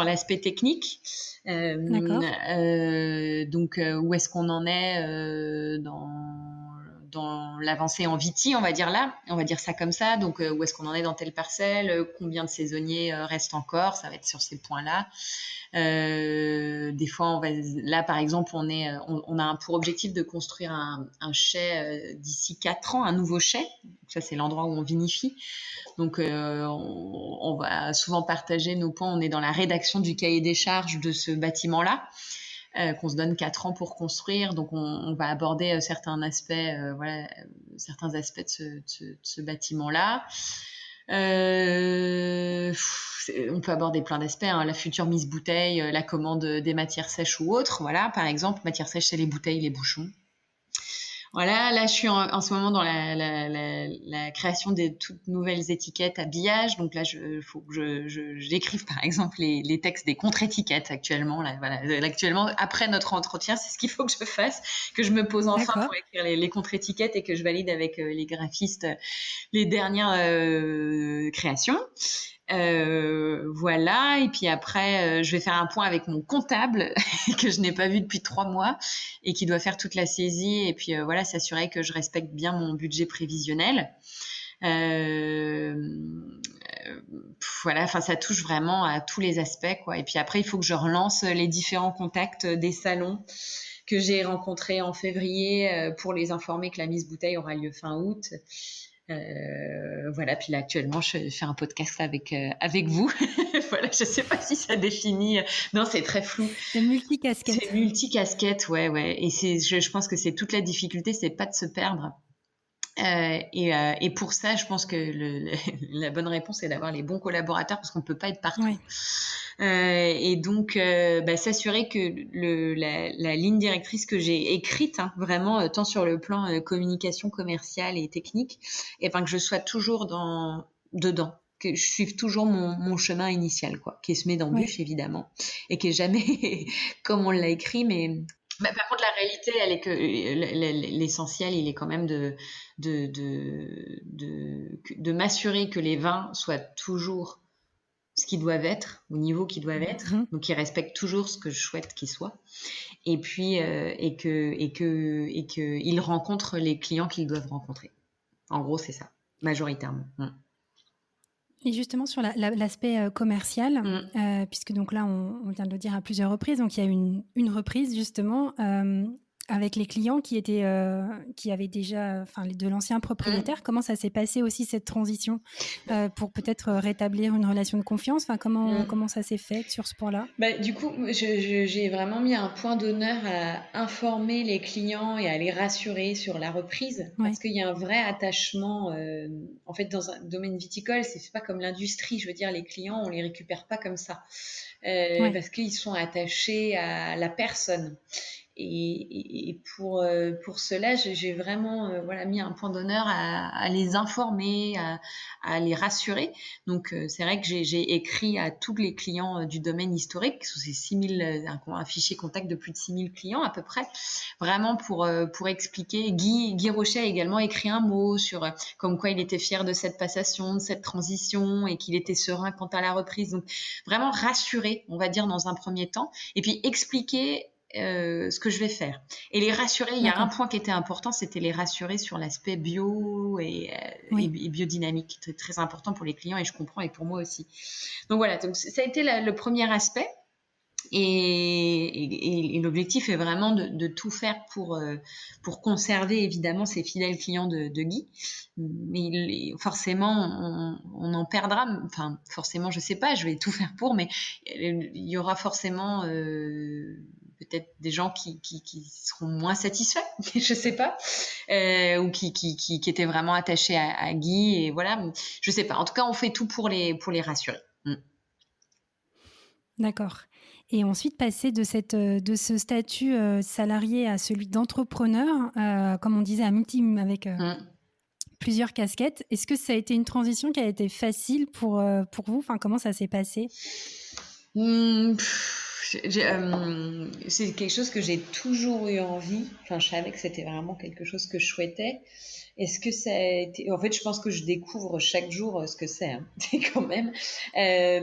l'aspect technique. D'accord. Donc, où est-ce qu'on en est dans l'avancée en viti, on va dire là, on va dire ça comme ça. Donc, où est-ce qu'on en est dans telle parcelle, combien de saisonniers restent encore, ça va être sur ces points-là. Des fois, là, par exemple, on a pour objectif de construire un chai d'ici 4 ans, un nouveau chai. Ça, c'est l'endroit où on vinifie. Donc, on va souvent partager nos points. On est dans la rédaction du cahier des charges de ce bâtiment-là, qu'on se donne 4 ans pour construire. Donc, on va aborder certains aspects de ce bâtiment-là. On peut aborder plein d'aspects, la future mise bouteille, la commande des matières sèches ou autres. Voilà, par exemple, matières sèches, c'est les bouteilles, les bouchons. Voilà, là, je suis en ce moment dans la création des toutes nouvelles étiquettes habillage. Donc là, faut que j'écrive, par exemple, les textes des contre-étiquettes actuellement. Là, voilà. Actuellement, après notre entretien, c'est ce qu'il faut que je fasse, que je me pose enfin pour écrire les contre-étiquettes et que je valide avec les graphistes les dernières créations. Voilà, et puis après je vais faire un point avec mon comptable que je n'ai pas vu depuis 3 mois et qui doit faire toute la saisie, et puis voilà, s'assurer que je respecte bien mon budget prévisionnel. Voilà, enfin ça touche vraiment à tous les aspects, quoi. Et puis après, il faut que je relance les différents contacts des salons que j'ai rencontrés en février pour les informer que la mise bouteille aura lieu fin août. Voilà, puis là actuellement je fais un podcast avec vous. Voilà, je sais pas si ça définit. Non, c'est très flou. C'est multicasquette. C'est multicasquette, ouais. Et je pense que c'est toute la difficulté, c'est pas de se perdre. Et pour ça, je pense que la bonne réponse est d'avoir les bons collaborateurs, parce qu'on peut pas être partout. Oui. Et donc, s'assurer que la ligne directrice que j'ai écrite, vraiment, tant sur le plan communication commerciale et technique, et que je sois toujours dedans, que je suive toujours mon chemin initial, quoi, qui est semé d'embûches, évidemment, et qui est jamais comme on l'a écrit, mais par contre, la réalité, elle est que l'essentiel, il est quand même de m'assurer que les vins soient toujours ce qu'ils doivent être, au niveau qu'ils doivent être, donc qu'ils respectent toujours ce que je souhaite qu'ils soient, et puis et que ils rencontrent les clients qu'ils doivent rencontrer. En gros, c'est ça, majoritairement. Et justement sur l'aspect commercial, puisque donc là on vient de le dire à plusieurs reprises, donc il y a une reprise justement avec les clients qui avaient déjà, de l'ancien propriétaire. Comment ça s'est passé aussi, cette transition, pour peut-être rétablir une relation de confiance? Comment ça s'est fait sur ce point-là? Du coup, j'ai vraiment mis un point d'honneur à informer les clients et à les rassurer sur la reprise, parce qu'il y a un vrai attachement. En fait, dans un domaine viticole, c'est pas comme l'industrie. Je veux dire, les clients, on les récupère pas comme ça, parce qu'ils sont attachés à la personne. Et pour cela, j'ai vraiment mis un point d'honneur à les informer, à les rassurer. Donc c'est vrai que j'ai écrit à tous les clients du domaine historique, sous ces 6000, un fichier contact de plus de 6000 clients à peu près, vraiment pour expliquer. Guy Rochet a également écrit un mot sur comme quoi il était fier de cette passation, de cette transition, et qu'il était serein quant à la reprise. Donc vraiment rassurer, on va dire, dans un premier temps, et puis expliquer ce que je vais faire. Et les rassurer, il y a un point qui était important, c'était les rassurer sur l'aspect bio et biodynamique, très, très important pour les clients, et je comprends, et pour moi aussi. Donc voilà, donc ça a été le premier aspect. Et l'objectif est vraiment de tout faire pour conserver évidemment ces fidèles clients de Guy. Mais forcément, on en perdra. Enfin, forcément, je sais pas, je vais tout faire pour, mais il y aura forcément peut-être des gens qui seront moins satisfaits, je sais pas, ou qui étaient vraiment attachés à Guy, et voilà, je sais pas. En tout cas, on fait tout pour les rassurer. D'accord. Et ensuite, passer de ce statut salarié à celui d'entrepreneur, comme on disait, avec plusieurs casquettes. Est-ce que ça a été une transition qui a été facile pour vous? Comment ça s'est passé? C'est quelque chose que j'ai toujours eu envie. Je savais que c'était vraiment quelque chose que je souhaitais. Est-ce que ça a été... En fait, je pense que je découvre chaque jour ce que c'est, c'est quand même.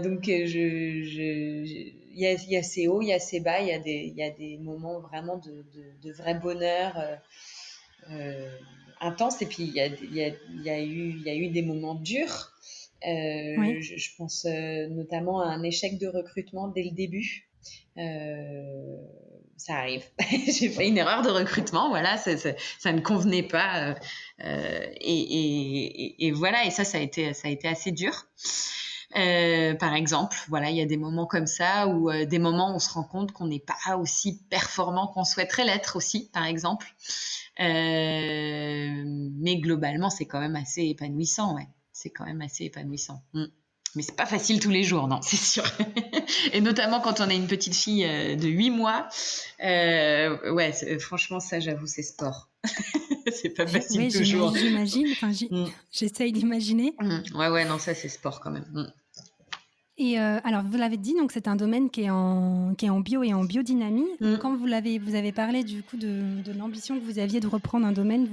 Donc, il y a ses hauts, il y a ses bas, il y a des moments vraiment de vrai bonheur. intense. Et puis, il y a eu des moments durs. Oui. Je pense notamment à un échec de recrutement dès le début. Ça arrive. J'ai fait une erreur de recrutement, voilà, ça ne convenait pas. Et voilà, et ça a été assez dur. Par exemple, voilà, il y a des moments comme ça où des moments où on se rend compte qu'on n'est pas aussi performant qu'on souhaiterait l'être aussi, par exemple. Mais globalement, c'est quand même assez épanouissant, ouais. C'est quand même assez épanouissant. Mais c'est pas facile tous les jours, non, c'est sûr. Et notamment quand on a une petite fille de 8 mois. Ouais, franchement, ça, j'avoue, c'est sport. C'est pas facile Oui, toujours. j'imagine. Enfin, Mm. j'essaye d'imaginer. Ouais, non, ça, c'est sport quand même. Et alors, vous l'avez dit, donc c'est un domaine qui est en bio et en biodynamie. Quand vous avez parlé du coup de l'ambition que vous aviez de reprendre un domaine,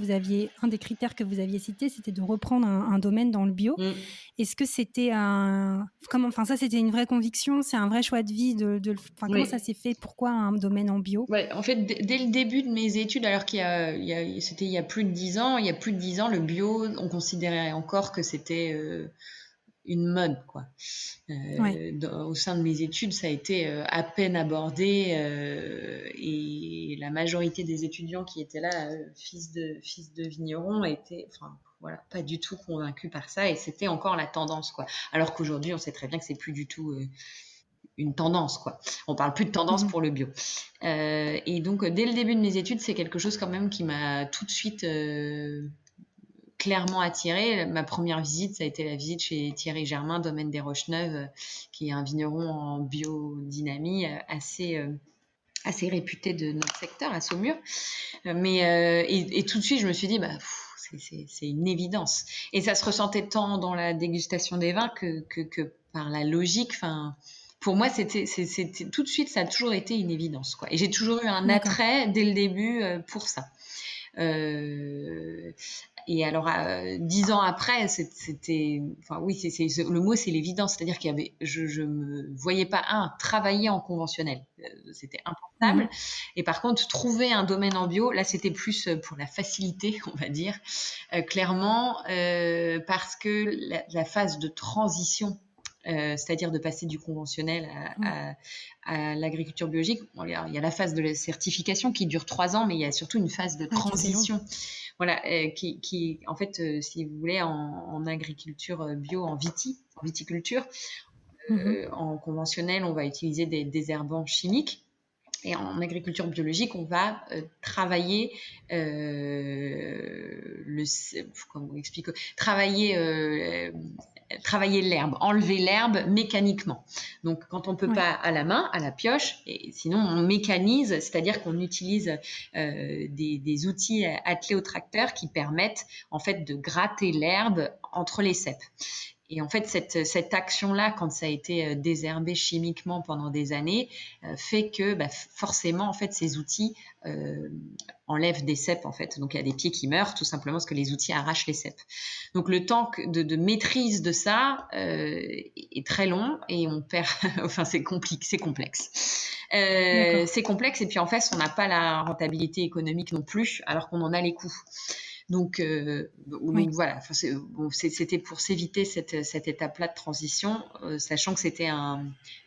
un des critères que vous aviez cité, c'était de reprendre un domaine dans le bio. Mm. Est-ce que c'était ça c'était une vraie conviction, c'est un vrai choix de vie Oui. comment ça s'est fait? Pourquoi un domaine en bio? Ouais, en fait, dès le début de mes études, alors c'était il y a plus de 10 ans, le bio, on considérait encore que c'était une mode, quoi. Ouais. Au sein de mes études, ça a été à peine abordé et la majorité des étudiants qui étaient là, fils de vignerons, étaient, enfin, voilà, pas du tout convaincus par ça et c'était encore la tendance, quoi. Alors qu'aujourd'hui, on sait très bien que c'est plus du tout une tendance, quoi. On parle plus de tendance pour le bio. Et donc, dès le début de mes études, c'est quelque chose quand même qui m'a tout de suite clairement attirée. Ma première visite, ça a été la visite chez Thierry Germain, domaine des Roches-Neuves, qui est un vigneron en biodynamie assez réputé de notre secteur à Saumur. Et tout de suite, je me suis dit, c'est une évidence. Et ça se ressentait tant dans la dégustation des vins que par la logique. Enfin, pour moi, c'était tout de suite, ça a toujours été une évidence, quoi. Et j'ai toujours eu un D'accord. attrait dès le début pour ça. Et alors, 10 ans après, c'était, enfin oui, le mot, c'est l'évidence, c'est-à-dire je me voyais pas travailler en conventionnel, c'était impensable. Et par contre, trouver un domaine en bio, là, c'était plus pour la facilité, on va dire, clairement, parce que la phase de transition. C'est-à-dire de passer du conventionnel à l'agriculture biologique. Bon, il y a la phase de la certification qui dure 3 ans, mais il y a surtout une phase de transition. Voilà, qui en fait, si vous voulez, en agriculture bio, en viticulture, en conventionnel, on va utiliser des désherbants chimiques. Et en agriculture biologique, on va travailler comment on explique, travailler l'herbe, enlever l'herbe mécaniquement. Donc, quand on peut pas à la main, à la pioche, et sinon on mécanise, c'est-à-dire qu'on utilise des outils attelés au tracteur qui permettent en fait de gratter l'herbe entre les ceps. Et en fait, cette action-là, quand ça a été désherbé chimiquement pendant des années, fait que forcément, en fait, ces outils enlèvent des ceps, en fait. Donc, il y a des pieds qui meurent, tout simplement parce que les outils arrachent les ceps. Donc, le temps de maîtrise de ça est très long et on perd... enfin, c'est compliqué, c'est complexe. C'est complexe et puis, en fait, on n'a pas la rentabilité économique non plus, alors qu'on en a les coûts. Donc voilà, c'était pour s'éviter cette étape-là de transition, sachant que c'était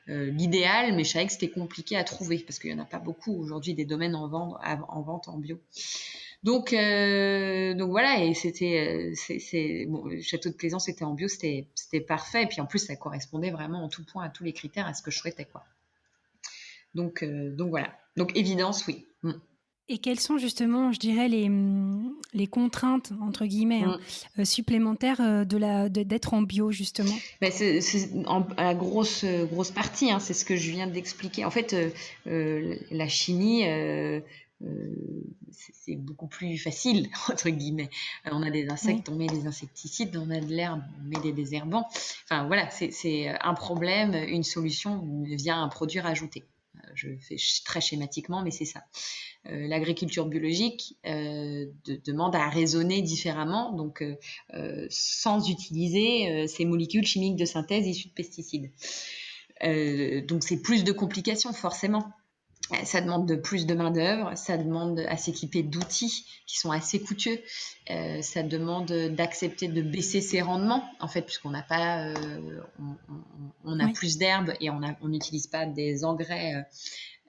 l'idéal, mais je savais que c'était compliqué à trouver parce qu'il n'y en a pas beaucoup aujourd'hui des domaines en vente en bio. Donc voilà, et le château de Plaisance était en bio, c'était parfait, et puis en plus ça correspondait vraiment en tout point à tous les critères à ce que je souhaitais, quoi. Donc voilà, donc évidence, oui. Et quelles sont justement, je dirais, les contraintes, entre guillemets, supplémentaires d'être en bio, justement? C'est la grosse partie, hein, c'est ce que je viens d'expliquer. En fait, la chimie, c'est beaucoup plus facile, entre guillemets. On a des insectes, on met des insecticides, on a de l'herbe, on met des désherbants. Enfin voilà, c'est un problème, une solution via un produit rajouté. Je fais très schématiquement, mais c'est ça. L'agriculture biologique demande à raisonner différemment, donc sans utiliser ces molécules chimiques de synthèse issues de pesticides. Donc c'est plus de complications forcément. Ça demande de plus de main-d'œuvre, ça demande à s'équiper d'outils qui sont assez coûteux, ça demande d'accepter de baisser ses rendements, en fait, puisqu'on n'a pas, on a Oui. plus d'herbes et on n'utilise pas des engrais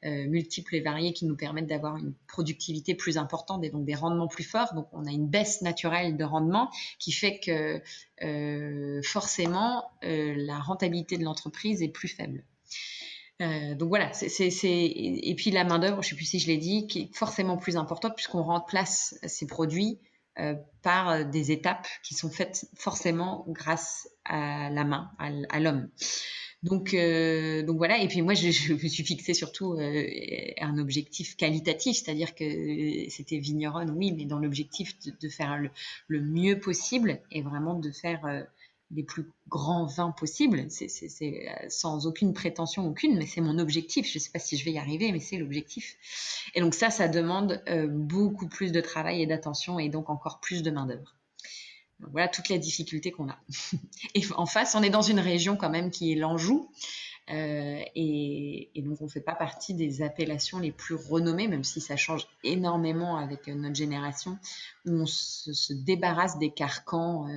multiples et variés qui nous permettent d'avoir une productivité plus importante et donc des rendements plus forts. Donc, on a une baisse naturelle de rendement qui fait que forcément, la rentabilité de l'entreprise est plus faible. Donc voilà, et puis la main-d'œuvre, je ne sais plus si je l'ai dit, qui est forcément plus importante puisqu'on remplace ces produits par des étapes qui sont faites forcément grâce à la main, à l'homme. Donc voilà, et puis moi je me suis fixée surtout un objectif qualitatif, c'est-à-dire que c'était vigneronne, oui, mais dans l'objectif de faire le mieux possible et vraiment de faire les plus grands vins possibles. C'est sans aucune prétention, aucune, mais c'est mon objectif. Je ne sais pas si je vais y arriver, mais c'est l'objectif. Et donc ça demande beaucoup plus de travail et d'attention et donc encore plus de main-d'œuvre. Voilà toutes les difficultés qu'on a. Et en face, on est dans une région quand même qui est l'Anjou. Et donc, on ne fait pas partie des appellations les plus renommées, même si ça change énormément avec notre génération, où on se débarrasse des carcans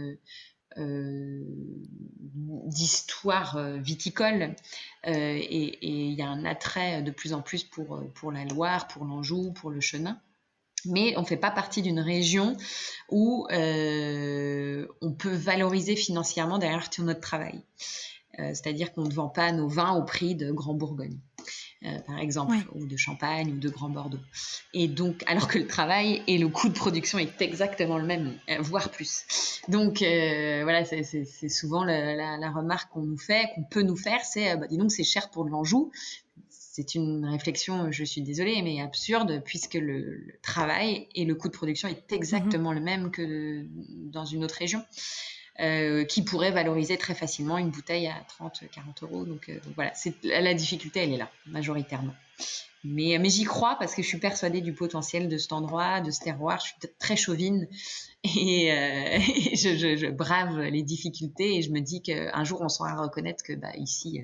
d'histoire viticole. Et il y a un attrait de plus en plus pour la Loire, pour l'Anjou, pour le Chenin. Mais on ne fait pas partie d'une région où on peut valoriser financièrement derrière tout notre travail. C'est-à-dire qu'on ne vend pas nos vins au prix de Grand Bourgogne, par exemple, ou de Champagne ou de Grand Bordeaux. Et donc, alors que le travail et le coût de production est exactement le même, voire plus. Donc, voilà, c'est souvent la remarque qu'on nous fait, qu'on peut nous faire, c'est dis donc, c'est cher pour de l'Anjou. C'est une réflexion, je suis désolée, mais absurde, puisque le travail et le coût de production est exactement le même que dans une autre région, qui pourrait valoriser très facilement une bouteille à 30-40 euros. Donc voilà, la difficulté, elle est là, majoritairement. Mais j'y crois parce que je suis persuadée du potentiel de cet endroit, de ce terroir. Je suis très chauvine et je brave les difficultés et je me dis qu'un jour, on saura reconnaître que ici,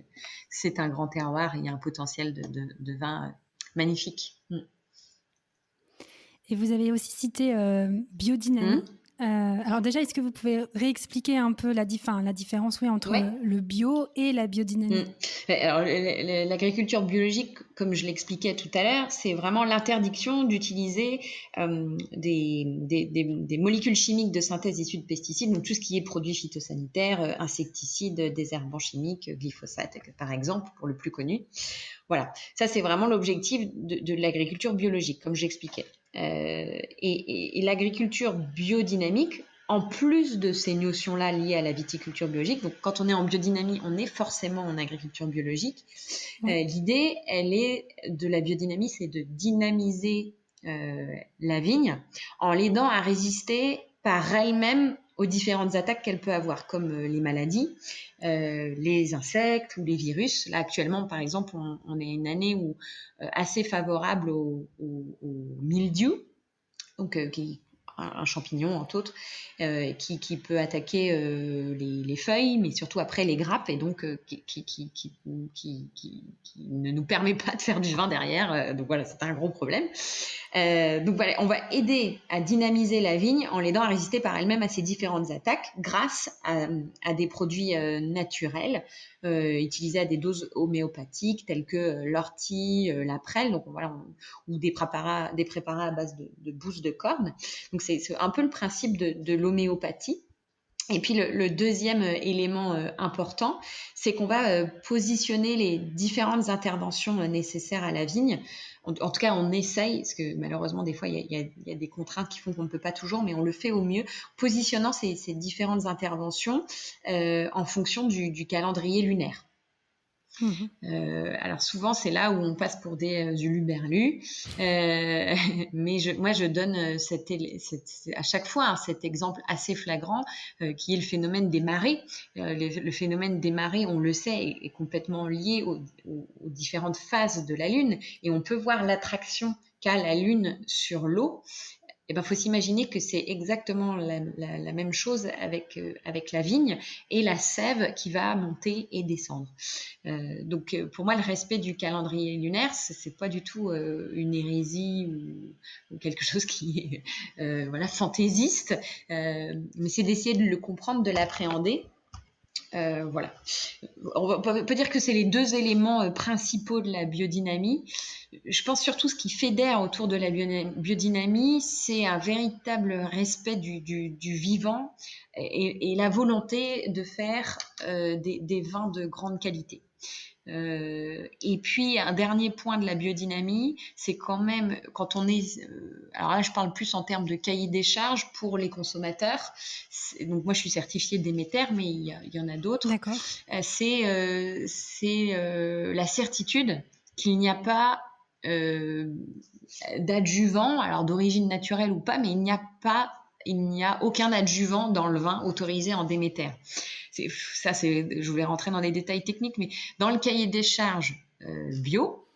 c'est un grand terroir et il y a un potentiel de vin magnifique. Et vous avez aussi cité biodynamie. Alors déjà, est-ce que vous pouvez réexpliquer un peu la différence entre le bio et la biodynamie? Alors, l'agriculture biologique, comme je l'expliquais tout à l'heure, c'est vraiment l'interdiction d'utiliser des molécules chimiques de synthèse issues de pesticides, donc tout ce qui est produits phytosanitaires, insecticides, désherbants chimiques, glyphosate, par exemple, pour le plus connu. Voilà, ça c'est vraiment l'objectif de l'agriculture biologique, comme j'expliquais. Et l'agriculture biodynamique, en plus de ces notions-là liées à la viticulture biologique, donc quand on est en biodynamie, on est forcément en agriculture biologique. L'idée, de la biodynamie, c'est de dynamiser la vigne en l'aidant à résister par elle-même aux différentes attaques qu'elle peut avoir, comme les maladies, les insectes ou les virus. Là, actuellement, par exemple, on est une année assez favorable au mildiou, donc un champignon entre autres, qui peut attaquer les feuilles, mais surtout après les grappes, et donc qui ne nous permet pas de faire du vin derrière. Donc voilà, c'est un gros problème. Donc voilà, on va aider à dynamiser la vigne en l'aidant à résister par elle-même à ces différentes attaques grâce à des produits naturels utilisés à des doses homéopathiques telles que l'ortie, la prêle, donc voilà, ou des préparats à base de bousses de corne. Donc c'est un peu le principe de l'homéopathie. Et puis le deuxième élément important, c'est qu'on va positionner les différentes interventions nécessaires à la vigne. En tout cas, on essaye, parce que malheureusement, des fois, il y a des contraintes qui font qu'on ne peut pas toujours, mais on le fait au mieux, positionnant ces différentes interventions en fonction du calendrier lunaire. Alors souvent c'est là où on passe pour des huluberlus, mais moi je donne à chaque fois cet exemple assez flagrant qui est le phénomène des marées. Le phénomène des marées, on le sait, est complètement lié aux différentes phases de la Lune, et on peut voir l'attraction qu'a la Lune sur l'eau eh ben, faut s'imaginer que c'est exactement la même chose avec la vigne et la sève qui va monter et descendre. Donc, pour moi, le respect du calendrier lunaire, c'est pas du tout une hérésie ou quelque chose qui est voilà, fantaisiste, mais c'est d'essayer de le comprendre, de l'appréhender. Voilà. On peut dire que c'est les deux éléments principaux de la biodynamie. Je pense surtout ce qui fédère autour de la biodynamie, c'est un véritable respect du vivant et la volonté de faire des vins de grande qualité. Et puis un dernier point de la biodynamie, c'est quand même quand on est, alors là je parle plus en termes de cahier des charges pour les consommateurs. Donc moi je suis certifiée Déméter, mais il y en a d'autres. D'accord. C'est la certitude qu'il n'y a pas d'adjuvant, alors d'origine naturelle ou pas, mais il n'y a aucun adjuvant dans le vin autorisé en Déméter. Je voulais rentrer dans les détails techniques, mais dans le cahier des charges bio,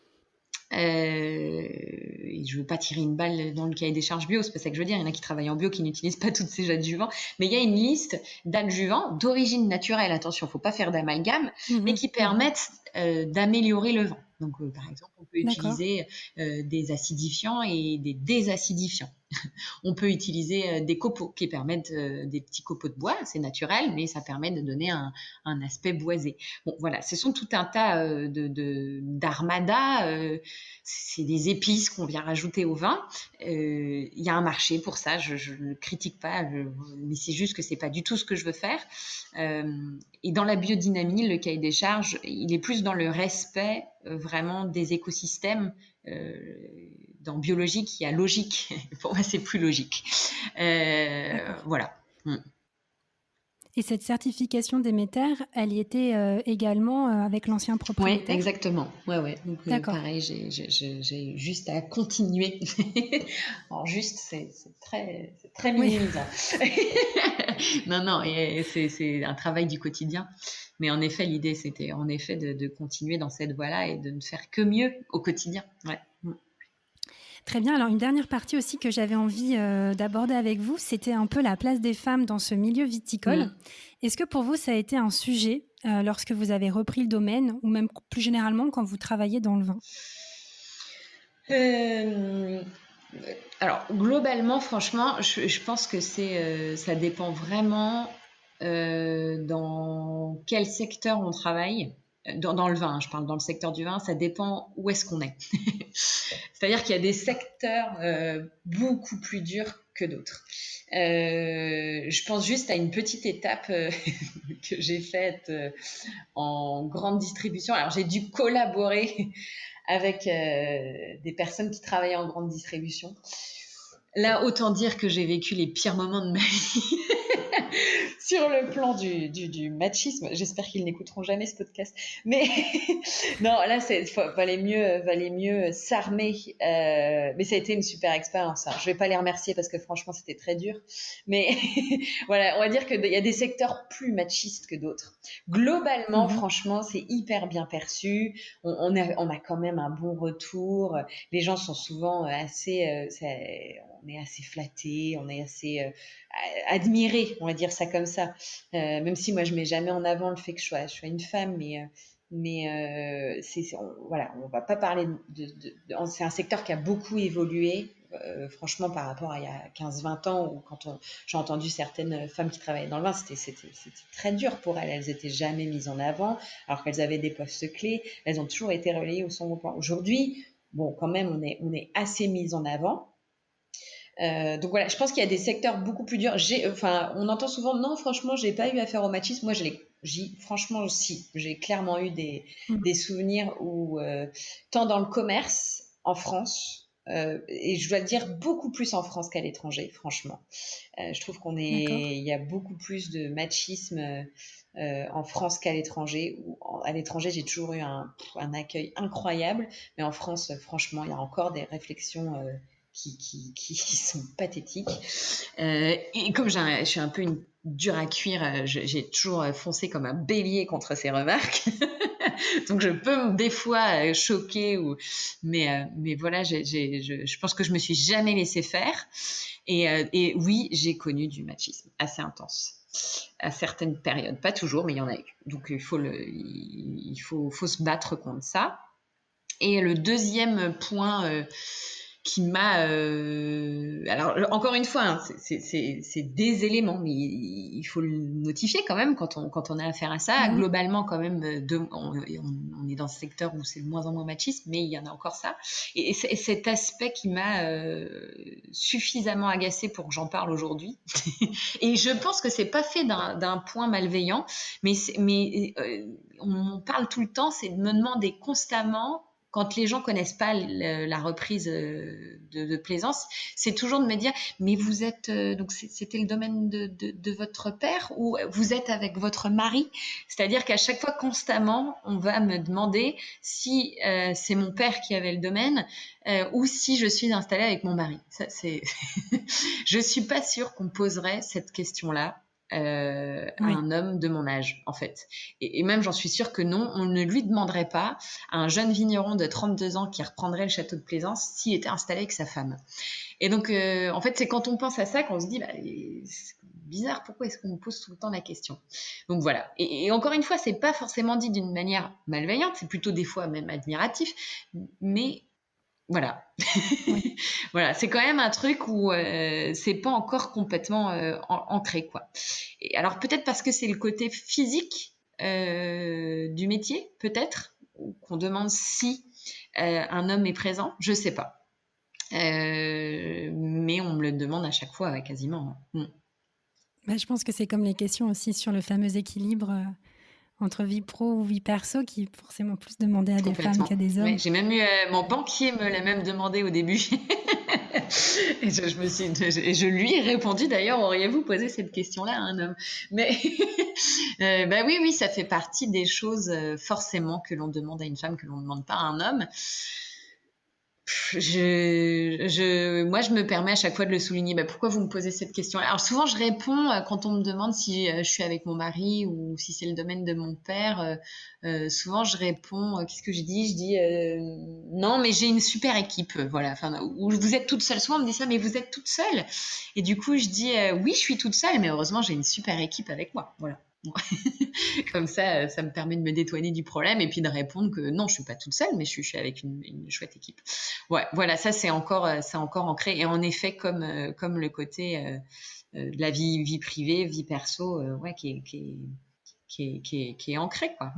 et je ne veux pas tirer une balle dans le cahier des charges bio, c'est pas ça que je veux dire, il y en a qui travaillent en bio qui n'utilisent pas toutes ces adjuvants, mais il y a une liste d'adjuvants d'origine naturelle, attention, il ne faut pas faire d'amalgame, mais qui permettent d'améliorer le vin. Donc par exemple, on peut utiliser des acidifiants et des désacidifiants. On peut utiliser des copeaux qui permettent des petits copeaux de bois, c'est naturel, mais ça permet de donner un aspect boisé. Bon, voilà, ce sont tout un tas d'armada. C'est des épices qu'on vient rajouter au vin. Il y a un marché pour ça. Je ne critique pas, mais c'est juste que c'est pas du tout ce que je veux faire. Et dans la biodynamie, le cahier des charges, il est plus dans le respect vraiment des écosystèmes. Dans biologique, il y a logique. Pour moi, c'est plus logique. Voilà. Et cette certification Déméter, elle y était également avec l'ancien propriétaire? Oui, exactement. Ouais. Donc, pareil, j'ai juste à continuer. Alors, juste, c'est très minimisant. Non, et c'est un travail du quotidien. Mais en effet, l'idée, c'était en effet de continuer dans cette voie-là et de ne faire que mieux au quotidien. Ouais. Très bien. Alors, une dernière partie aussi que j'avais envie d'aborder avec vous, c'était un peu la place des femmes dans ce milieu viticole. Est-ce que pour vous, ça a été un sujet lorsque vous avez repris le domaine ou même plus généralement quand vous travaillez dans le vin? Alors, globalement, franchement, je pense que ça dépend vraiment dans quel secteur on travaille. Dans le vin, je parle dans le secteur du vin, ça dépend où est-ce qu'on est. C'est-à-dire qu'il y a des secteurs beaucoup plus durs que d'autres. Je pense juste à une petite étape que j'ai faite en grande distribution. Alors, j'ai dû collaborer avec des personnes qui travaillaient en grande distribution. Là, autant dire que j'ai vécu les pires moments de ma vie sur le plan du machisme. J'espère qu'ils n'écouteront jamais ce podcast. Mais non, là, valait mieux s'armer. Mais ça a été une super expérience. Hein. Je vais pas les remercier parce que franchement, c'était très dur. Mais voilà, on va dire qu'il y a des secteurs plus machistes que d'autres. Globalement, franchement, c'est hyper bien perçu. On a quand même un bon retour. Les gens sont souvent assez... on est assez flattés, on est assez admirés, on va dire ça comme ça. Même si moi, je mets jamais en avant le fait que je sois une femme, mais voilà, on va pas parler c'est un secteur qui a beaucoup évolué. Franchement, par rapport à il y a 15-20 ans, où quand j'ai entendu certaines femmes qui travaillaient dans le vin, c'était très dur pour elles. Elles n'étaient jamais mises en avant, alors qu'elles avaient des postes clés. Elles ont toujours été relayées au second plan. Aujourd'hui, bon, quand même, on est assez mises en avant. Donc voilà, je pense qu'il y a des secteurs beaucoup plus durs. On entend souvent, non, franchement, j'ai pas eu affaire au machisme. Moi, franchement, si, j'ai clairement eu des souvenirs où, tant dans le commerce en France, et je dois le dire beaucoup plus en France qu'à l'étranger, franchement. Je trouve il y a beaucoup plus de machisme en France qu'à l'étranger. À l'étranger, j'ai toujours eu un accueil incroyable, mais en France, franchement, il y a encore des réflexions qui sont pathétiques. Et comme je suis un peu une dur à cuire. J'ai toujours foncé comme un bélier contre ces remarques. Donc je peux des fois choquer, mais voilà, je pense que je me suis jamais laissée faire. Et oui, j'ai connu du machisme assez intense à certaines périodes, pas toujours, mais il y en a eu. Donc il faut se battre contre ça. Et le deuxième point qui m'a... alors, encore une fois, hein, c'est des éléments, mais il faut le notifier quand même quand on a affaire à ça. Mhm. Globalement, quand même, on est dans ce secteur où c'est de moins en moins machiste, mais il y en a encore ça. Et cet aspect qui m'a suffisamment agacée pour que j'en parle aujourd'hui. Et je pense que c'est pas fait d'un point malveillant, mais on parle tout le temps, c'est de me demander constamment quand les gens connaissent pas la reprise de plaisance, c'est toujours de me dire mais vous êtes donc c'était le domaine de votre père ou vous êtes avec votre mari, c'est-à-dire qu'à chaque fois constamment on va me demander si c'est mon père qui avait le domaine ou si je suis installée avec mon mari. Ça, c'est je suis pas sûre qu'on poserait cette question-là à Oui. un homme de mon âge, en fait. Et même, j'en suis sûre que non, on ne lui demanderait pas à un jeune vigneron de 32 ans qui reprendrait le château de Plaisance s'il était installé avec sa femme. Et donc, en fait, c'est quand on pense à ça qu'on se dit, bah, c'est bizarre, pourquoi est-ce qu'on me pose tout le temps la question? Donc voilà. Et encore une fois, c'est pas forcément dit d'une manière malveillante, c'est plutôt des fois même admiratif, mais voilà. Oui. Voilà, c'est quand même un truc où c'est pas encore complètement ancré, quoi. Et alors peut-être parce que c'est le côté physique du métier, peut-être, qu'on demande si un homme est présent, je sais pas. Mais on me le demande à chaque fois, quasiment. Bah, je pense que c'est comme les questions aussi sur le fameux équilibre entre vie pro ou vie perso qui est forcément plus demandé à des femmes qu'à Complètement. des Ouais, hommes. j'ai même eu mon banquier me l'a même demandé au début. Et je lui ai répondu d'ailleurs, auriez-vous posé cette question-là à un homme? Mais bah oui, ça fait partie des choses forcément que l'on demande à une femme que l'on ne demande pas à un homme. Moi, je me permets à chaque fois de le souligner. Bah, pourquoi vous me posez cette question? Alors souvent, je réponds quand on me demande si je suis avec mon mari ou si c'est le domaine de mon père. Souvent, je réponds. Qu'est-ce que je dis? Je dis non, mais j'ai une super équipe. Voilà. Enfin, ou vous êtes toute seule. Souvent, on me dit ça, mais vous êtes toute seule. Et du coup, je dis oui, je suis toute seule, mais heureusement, j'ai une super équipe avec moi. Voilà. Comme ça me permet de me détourner du problème et puis de répondre que non, je suis pas toute seule, mais je suis avec une chouette équipe. Ouais, voilà, ça c'est encore ancré. Et en effet, comme le côté de la vie privée, vie perso, ouais, qui est ancré, quoi.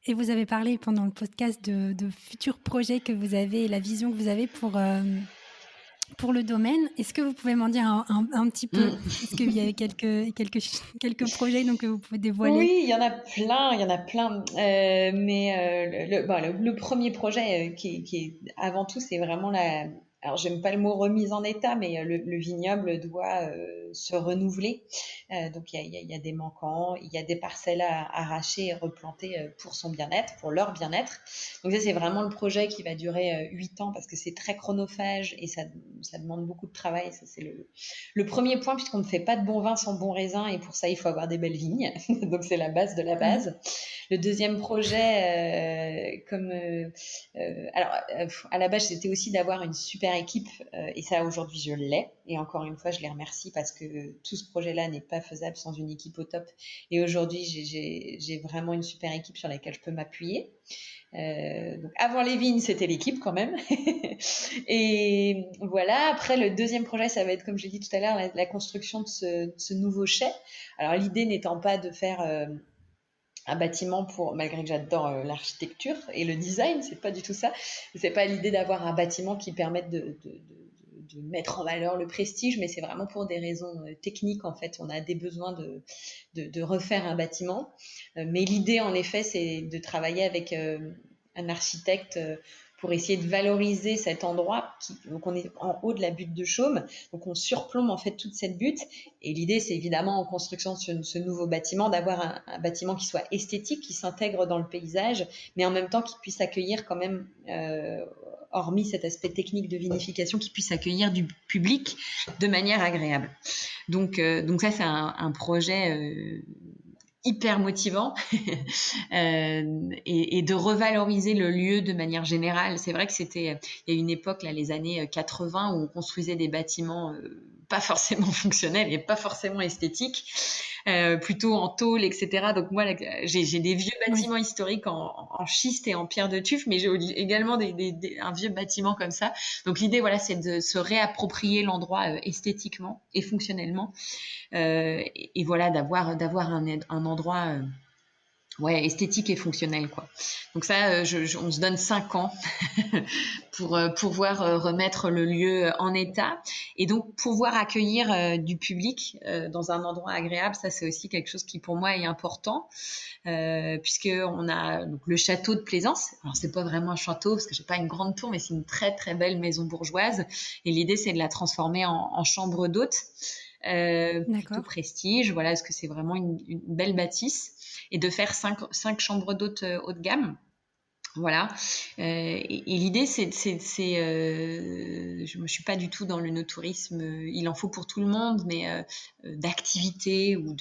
Et vous avez parlé pendant le podcast de futurs projets que vous avez et la vision que vous avez pour le domaine. Est-ce que vous pouvez m'en dire un petit peu? Est-ce qu'il y a quelques projets donc, que vous pouvez dévoiler? Oui, il y en a plein. Mais le premier projet qui est avant tout, c'est vraiment la. Alors, j'aime pas le mot remise en état, mais le vignoble doit se renouveler. Donc, il y a des manquants, il y a des parcelles à arracher et replanter pour son bien-être, pour leur bien-être. Donc, ça, c'est vraiment le projet qui va durer 8 ans parce que c'est très chronophage et ça demande beaucoup de travail. Ça, c'est le premier point, puisqu'on ne fait pas de bon vin sans bon raisin, et pour ça, il faut avoir des belles vignes. Donc, c'est la base de la Mmh. base. Le deuxième projet, alors, à la base, c'était aussi d'avoir une super équipe, et ça, aujourd'hui, je l'ai. Et encore une fois, je les remercie parce que tout ce projet-là n'est pas faisable sans une équipe au top. Et aujourd'hui, j'ai vraiment une super équipe sur laquelle je peux m'appuyer. Donc avant les vignes, c'était l'équipe quand même. Et voilà, après le deuxième projet, ça va être, comme je l'ai dit tout à l'heure, la construction de ce nouveau chai. Alors l'idée n'étant pas de faire un bâtiment malgré que j'adore l'architecture et le design, c'est pas du tout ça. C'est pas l'idée d'avoir un bâtiment qui permette de mettre en valeur le prestige, mais c'est vraiment pour des raisons techniques en fait. On a des besoins de refaire un bâtiment. Mais l'idée en effet, c'est de travailler avec un architecte pour essayer de valoriser cet endroit. Donc on est en haut de la butte de Chaume, donc on surplombe en fait toute cette butte. Et l'idée, c'est évidemment en construction de ce nouveau bâtiment, d'avoir un bâtiment qui soit esthétique, qui s'intègre dans le paysage, mais en même temps qui puisse accueillir quand même hormis cet aspect technique de vinification, qui puisse accueillir du public de manière agréable. Donc ça, c'est un projet hyper motivant et de revaloriser le lieu de manière générale. C'est vrai que il y a une époque, là, les années 80, où on construisait des bâtiments pas forcément fonctionnels et pas forcément esthétiques, plutôt en tôle, etc. Donc moi, là, j'ai des vieux bâtiments historiques en schiste et en pierre de tuf, mais j'ai également un vieux bâtiment comme ça. Donc l'idée, voilà, c'est de se réapproprier l'endroit esthétiquement et fonctionnellement, et voilà, d'avoir un endroit esthétique et fonctionnel, quoi. Donc ça, on se donne 5 ans pour pouvoir remettre le lieu en état, et donc pouvoir accueillir du public dans un endroit agréable. Ça, c'est aussi quelque chose qui pour moi est important, puisque on a donc le château de Plaisance. Alors c'est pas vraiment un château parce que j'ai pas une grande tour, mais c'est une très très belle maison bourgeoise, et l'idée, c'est de la transformer en chambre d'hôte, plutôt prestige, voilà, parce que c'est vraiment une belle bâtisse, et de faire 5 chambres d'hôtes haut de gamme. Voilà. Et l'idée, je ne suis pas du tout dans le no-tourisme, il en faut pour tout le monde, mais d'activités ou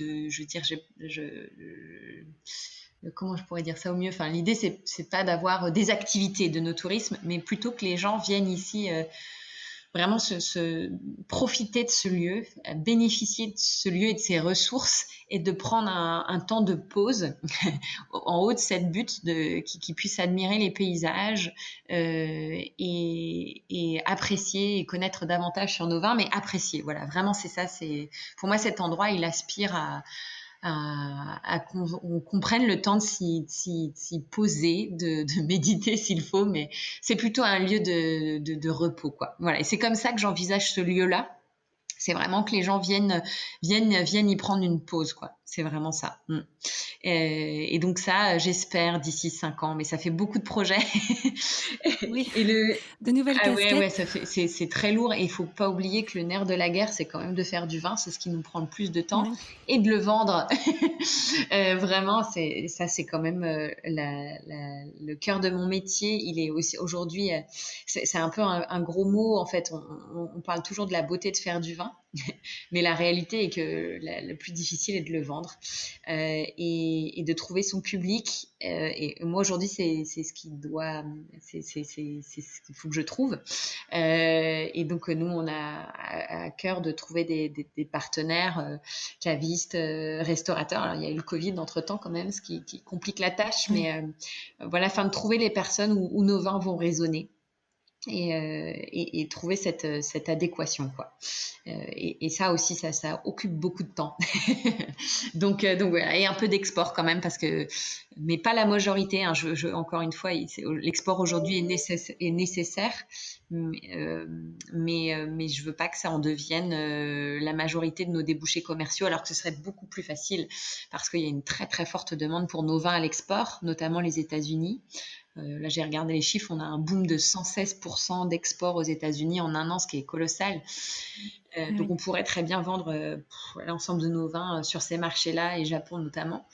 comment je pourrais dire ça au mieux. Enfin, l'idée, c'est pas d'avoir des activités de no-tourisme, mais plutôt que les gens viennent ici vraiment profiter de ce lieu, bénéficier de ce lieu et de ses ressources, et de prendre un temps de pause en haut de cette butte, qui puisse admirer les paysages, et apprécier et connaître davantage sur nos vins, mais apprécier. Voilà, vraiment, c'est ça. Pour moi, cet endroit, il aspire à qu'on comprenne le temps de s'y poser, de méditer s'il faut, mais c'est plutôt un lieu de repos, quoi. Voilà, et c'est comme ça que j'envisage ce lieu-là. C'est vraiment que les gens viennent y prendre une pause, quoi. C'est vraiment ça. Et donc ça, j'espère d'ici 5 ans, mais ça fait beaucoup de projets. Oui, de nouvelles casquettes. Ouais, c'est très lourd, et il faut pas oublier que le nerf de la guerre, c'est quand même de faire du vin, c'est ce qui nous prend le plus de temps, et de le vendre. Vraiment, c'est quand même le cœur de mon métier. Il est aussi aujourd'hui, c'est un peu un gros mot, en fait. On parle toujours de la beauté de faire du vin, mais la réalité est que le plus difficile est de le vendre, et de trouver son public. Et moi, aujourd'hui, c'est ce qu'il faut que je trouve. Et donc, nous, on a à cœur de trouver des partenaires, cavistes, restaurateurs. Alors, il y a eu le Covid entre-temps, quand même, ce qui complique la tâche, mais voilà, afin de trouver les personnes où nos vins vont résonner. Et trouver cette adéquation, quoi. Et ça aussi, ça occupe beaucoup de temps. Donc voilà, et un peu d'export quand même, mais pas la majorité, hein. Encore une fois, l'export aujourd'hui est nécessaire, mais je veux pas que ça en devienne la majorité de nos débouchés commerciaux, alors que ce serait beaucoup plus facile, parce qu'il y a une très très forte demande pour nos vins à l'export, notamment les États-Unis. Là, j'ai regardé les chiffres, on a un boom de 116% d'export aux États-Unis en un an, ce qui est colossal. Donc, on pourrait très bien vendre l'ensemble de nos vins sur ces marchés-là, et Japon notamment.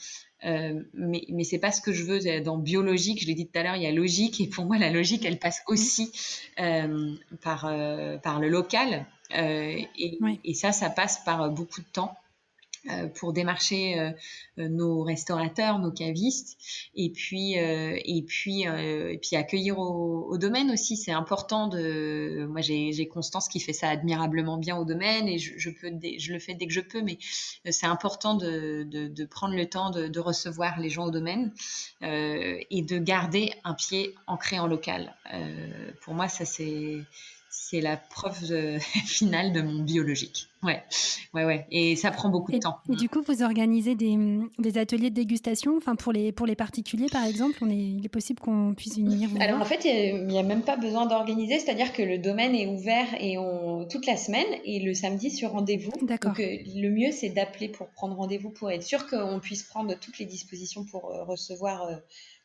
Mais c'est pas ce que je veux dans biologique. Je l'ai dit tout à l'heure, il y a logique, et pour moi, la logique, elle passe aussi par le local. Et ça passe par beaucoup de temps, pour démarcher nos restaurateurs, nos cavistes, et puis accueillir au domaine aussi. C'est important moi, j'ai Constance qui fait ça admirablement bien au domaine, et je le fais dès que je peux, mais c'est important de prendre le temps de recevoir les gens au domaine, et de garder un pied ancré en local. Pour moi, ça, c'est la preuve finale de mon biologique. Ouais. Et ça prend beaucoup de temps. Et du coup, vous organisez des ateliers de dégustation, enfin pour les particuliers, par exemple, il est possible qu'on puisse venir vous voir. Alors en fait, il n'y a même pas besoin d'organiser, c'est-à-dire que le domaine est ouvert toute la semaine, et le samedi sur rendez-vous. D'accord. Donc le mieux, c'est d'appeler pour prendre rendez-vous, pour être sûr qu'on puisse prendre toutes les dispositions pour recevoir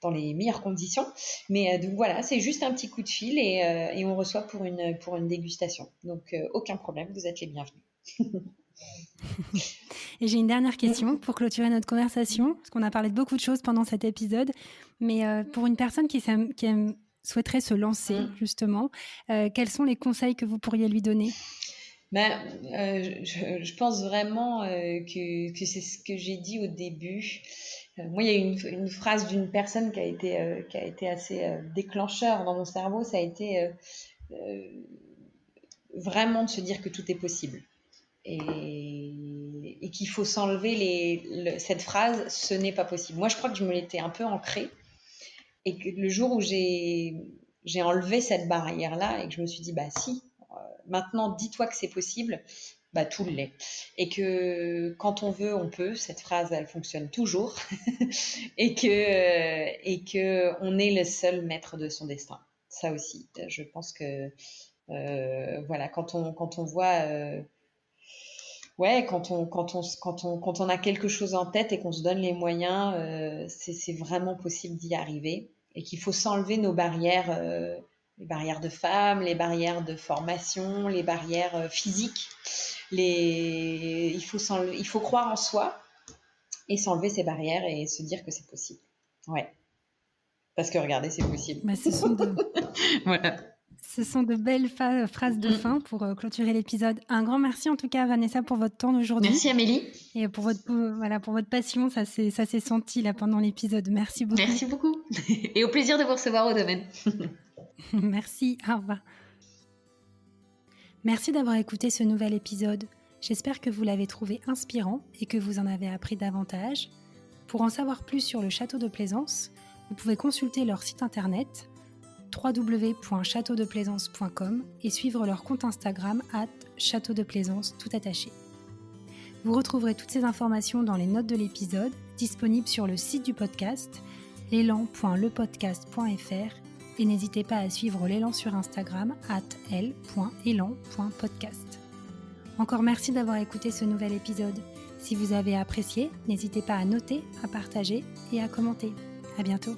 dans les meilleures conditions. Mais donc voilà, c'est juste un petit coup de fil, et on reçoit pour une dégustation. Donc aucun problème, vous êtes les bienvenus. Et j'ai une dernière question pour clôturer notre conversation, parce qu'on a parlé de beaucoup de choses pendant cet épisode, mais pour une personne qui aime souhaiterait se lancer, justement, quels sont les conseils que vous pourriez lui donner? Je pense vraiment que c'est ce que j'ai dit au début. Moi, il y a une phrase d'une personne qui a été assez déclencheur dans mon cerveau. Ça a été vraiment de se dire que tout est possible. Et qu'il faut s'enlever cette phrase, ce n'est pas possible. Moi, je crois que je me l'étais un peu ancrée. Et que le jour où j'ai enlevé cette barrière-là et que je me suis dit, bah si, maintenant, dis-toi que c'est possible, bah tout l'est. Et que quand on veut, on peut. Cette phrase, elle fonctionne toujours. et que on est le seul maître de son destin. Ça aussi, je pense que voilà, quand on voit ouais, quand on a quelque chose en tête et qu'on se donne les moyens, c'est vraiment possible d'y arriver. Et qu'il faut s'enlever nos barrières, les barrières de femmes, les barrières de formation, les barrières physiques. Il faut croire en soi et s'enlever ces barrières et se dire que c'est possible. Ouais. Parce que regardez, c'est possible. Bah, Voilà. ce sont de belles phrases de fin pour clôturer l'épisode. Un grand merci en tout cas, Vanessa, pour votre temps d'aujourd'hui. Merci Amélie. Et pour votre passion, ça s'est senti là pendant l'épisode. Merci beaucoup. Merci beaucoup. Et au plaisir de vous recevoir au domaine. Merci, au revoir. Merci d'avoir écouté ce nouvel épisode. J'espère que vous l'avez trouvé inspirant et que vous en avez appris davantage. Pour en savoir plus sur le château de Plaisance, vous pouvez consulter leur site internet www.chateaudeplaisance.com et suivre leur compte Instagram @chateaudeplaisance tout attaché. Vous retrouverez toutes ces informations dans les notes de l'épisode, disponibles sur le site du podcast, l'élan.lepodcast.fr, et n'hésitez pas à suivre l'élan sur Instagram @l.elan.podcast. Encore merci d'avoir écouté ce nouvel épisode. Si vous avez apprécié, n'hésitez pas à noter, à partager et à commenter. À bientôt.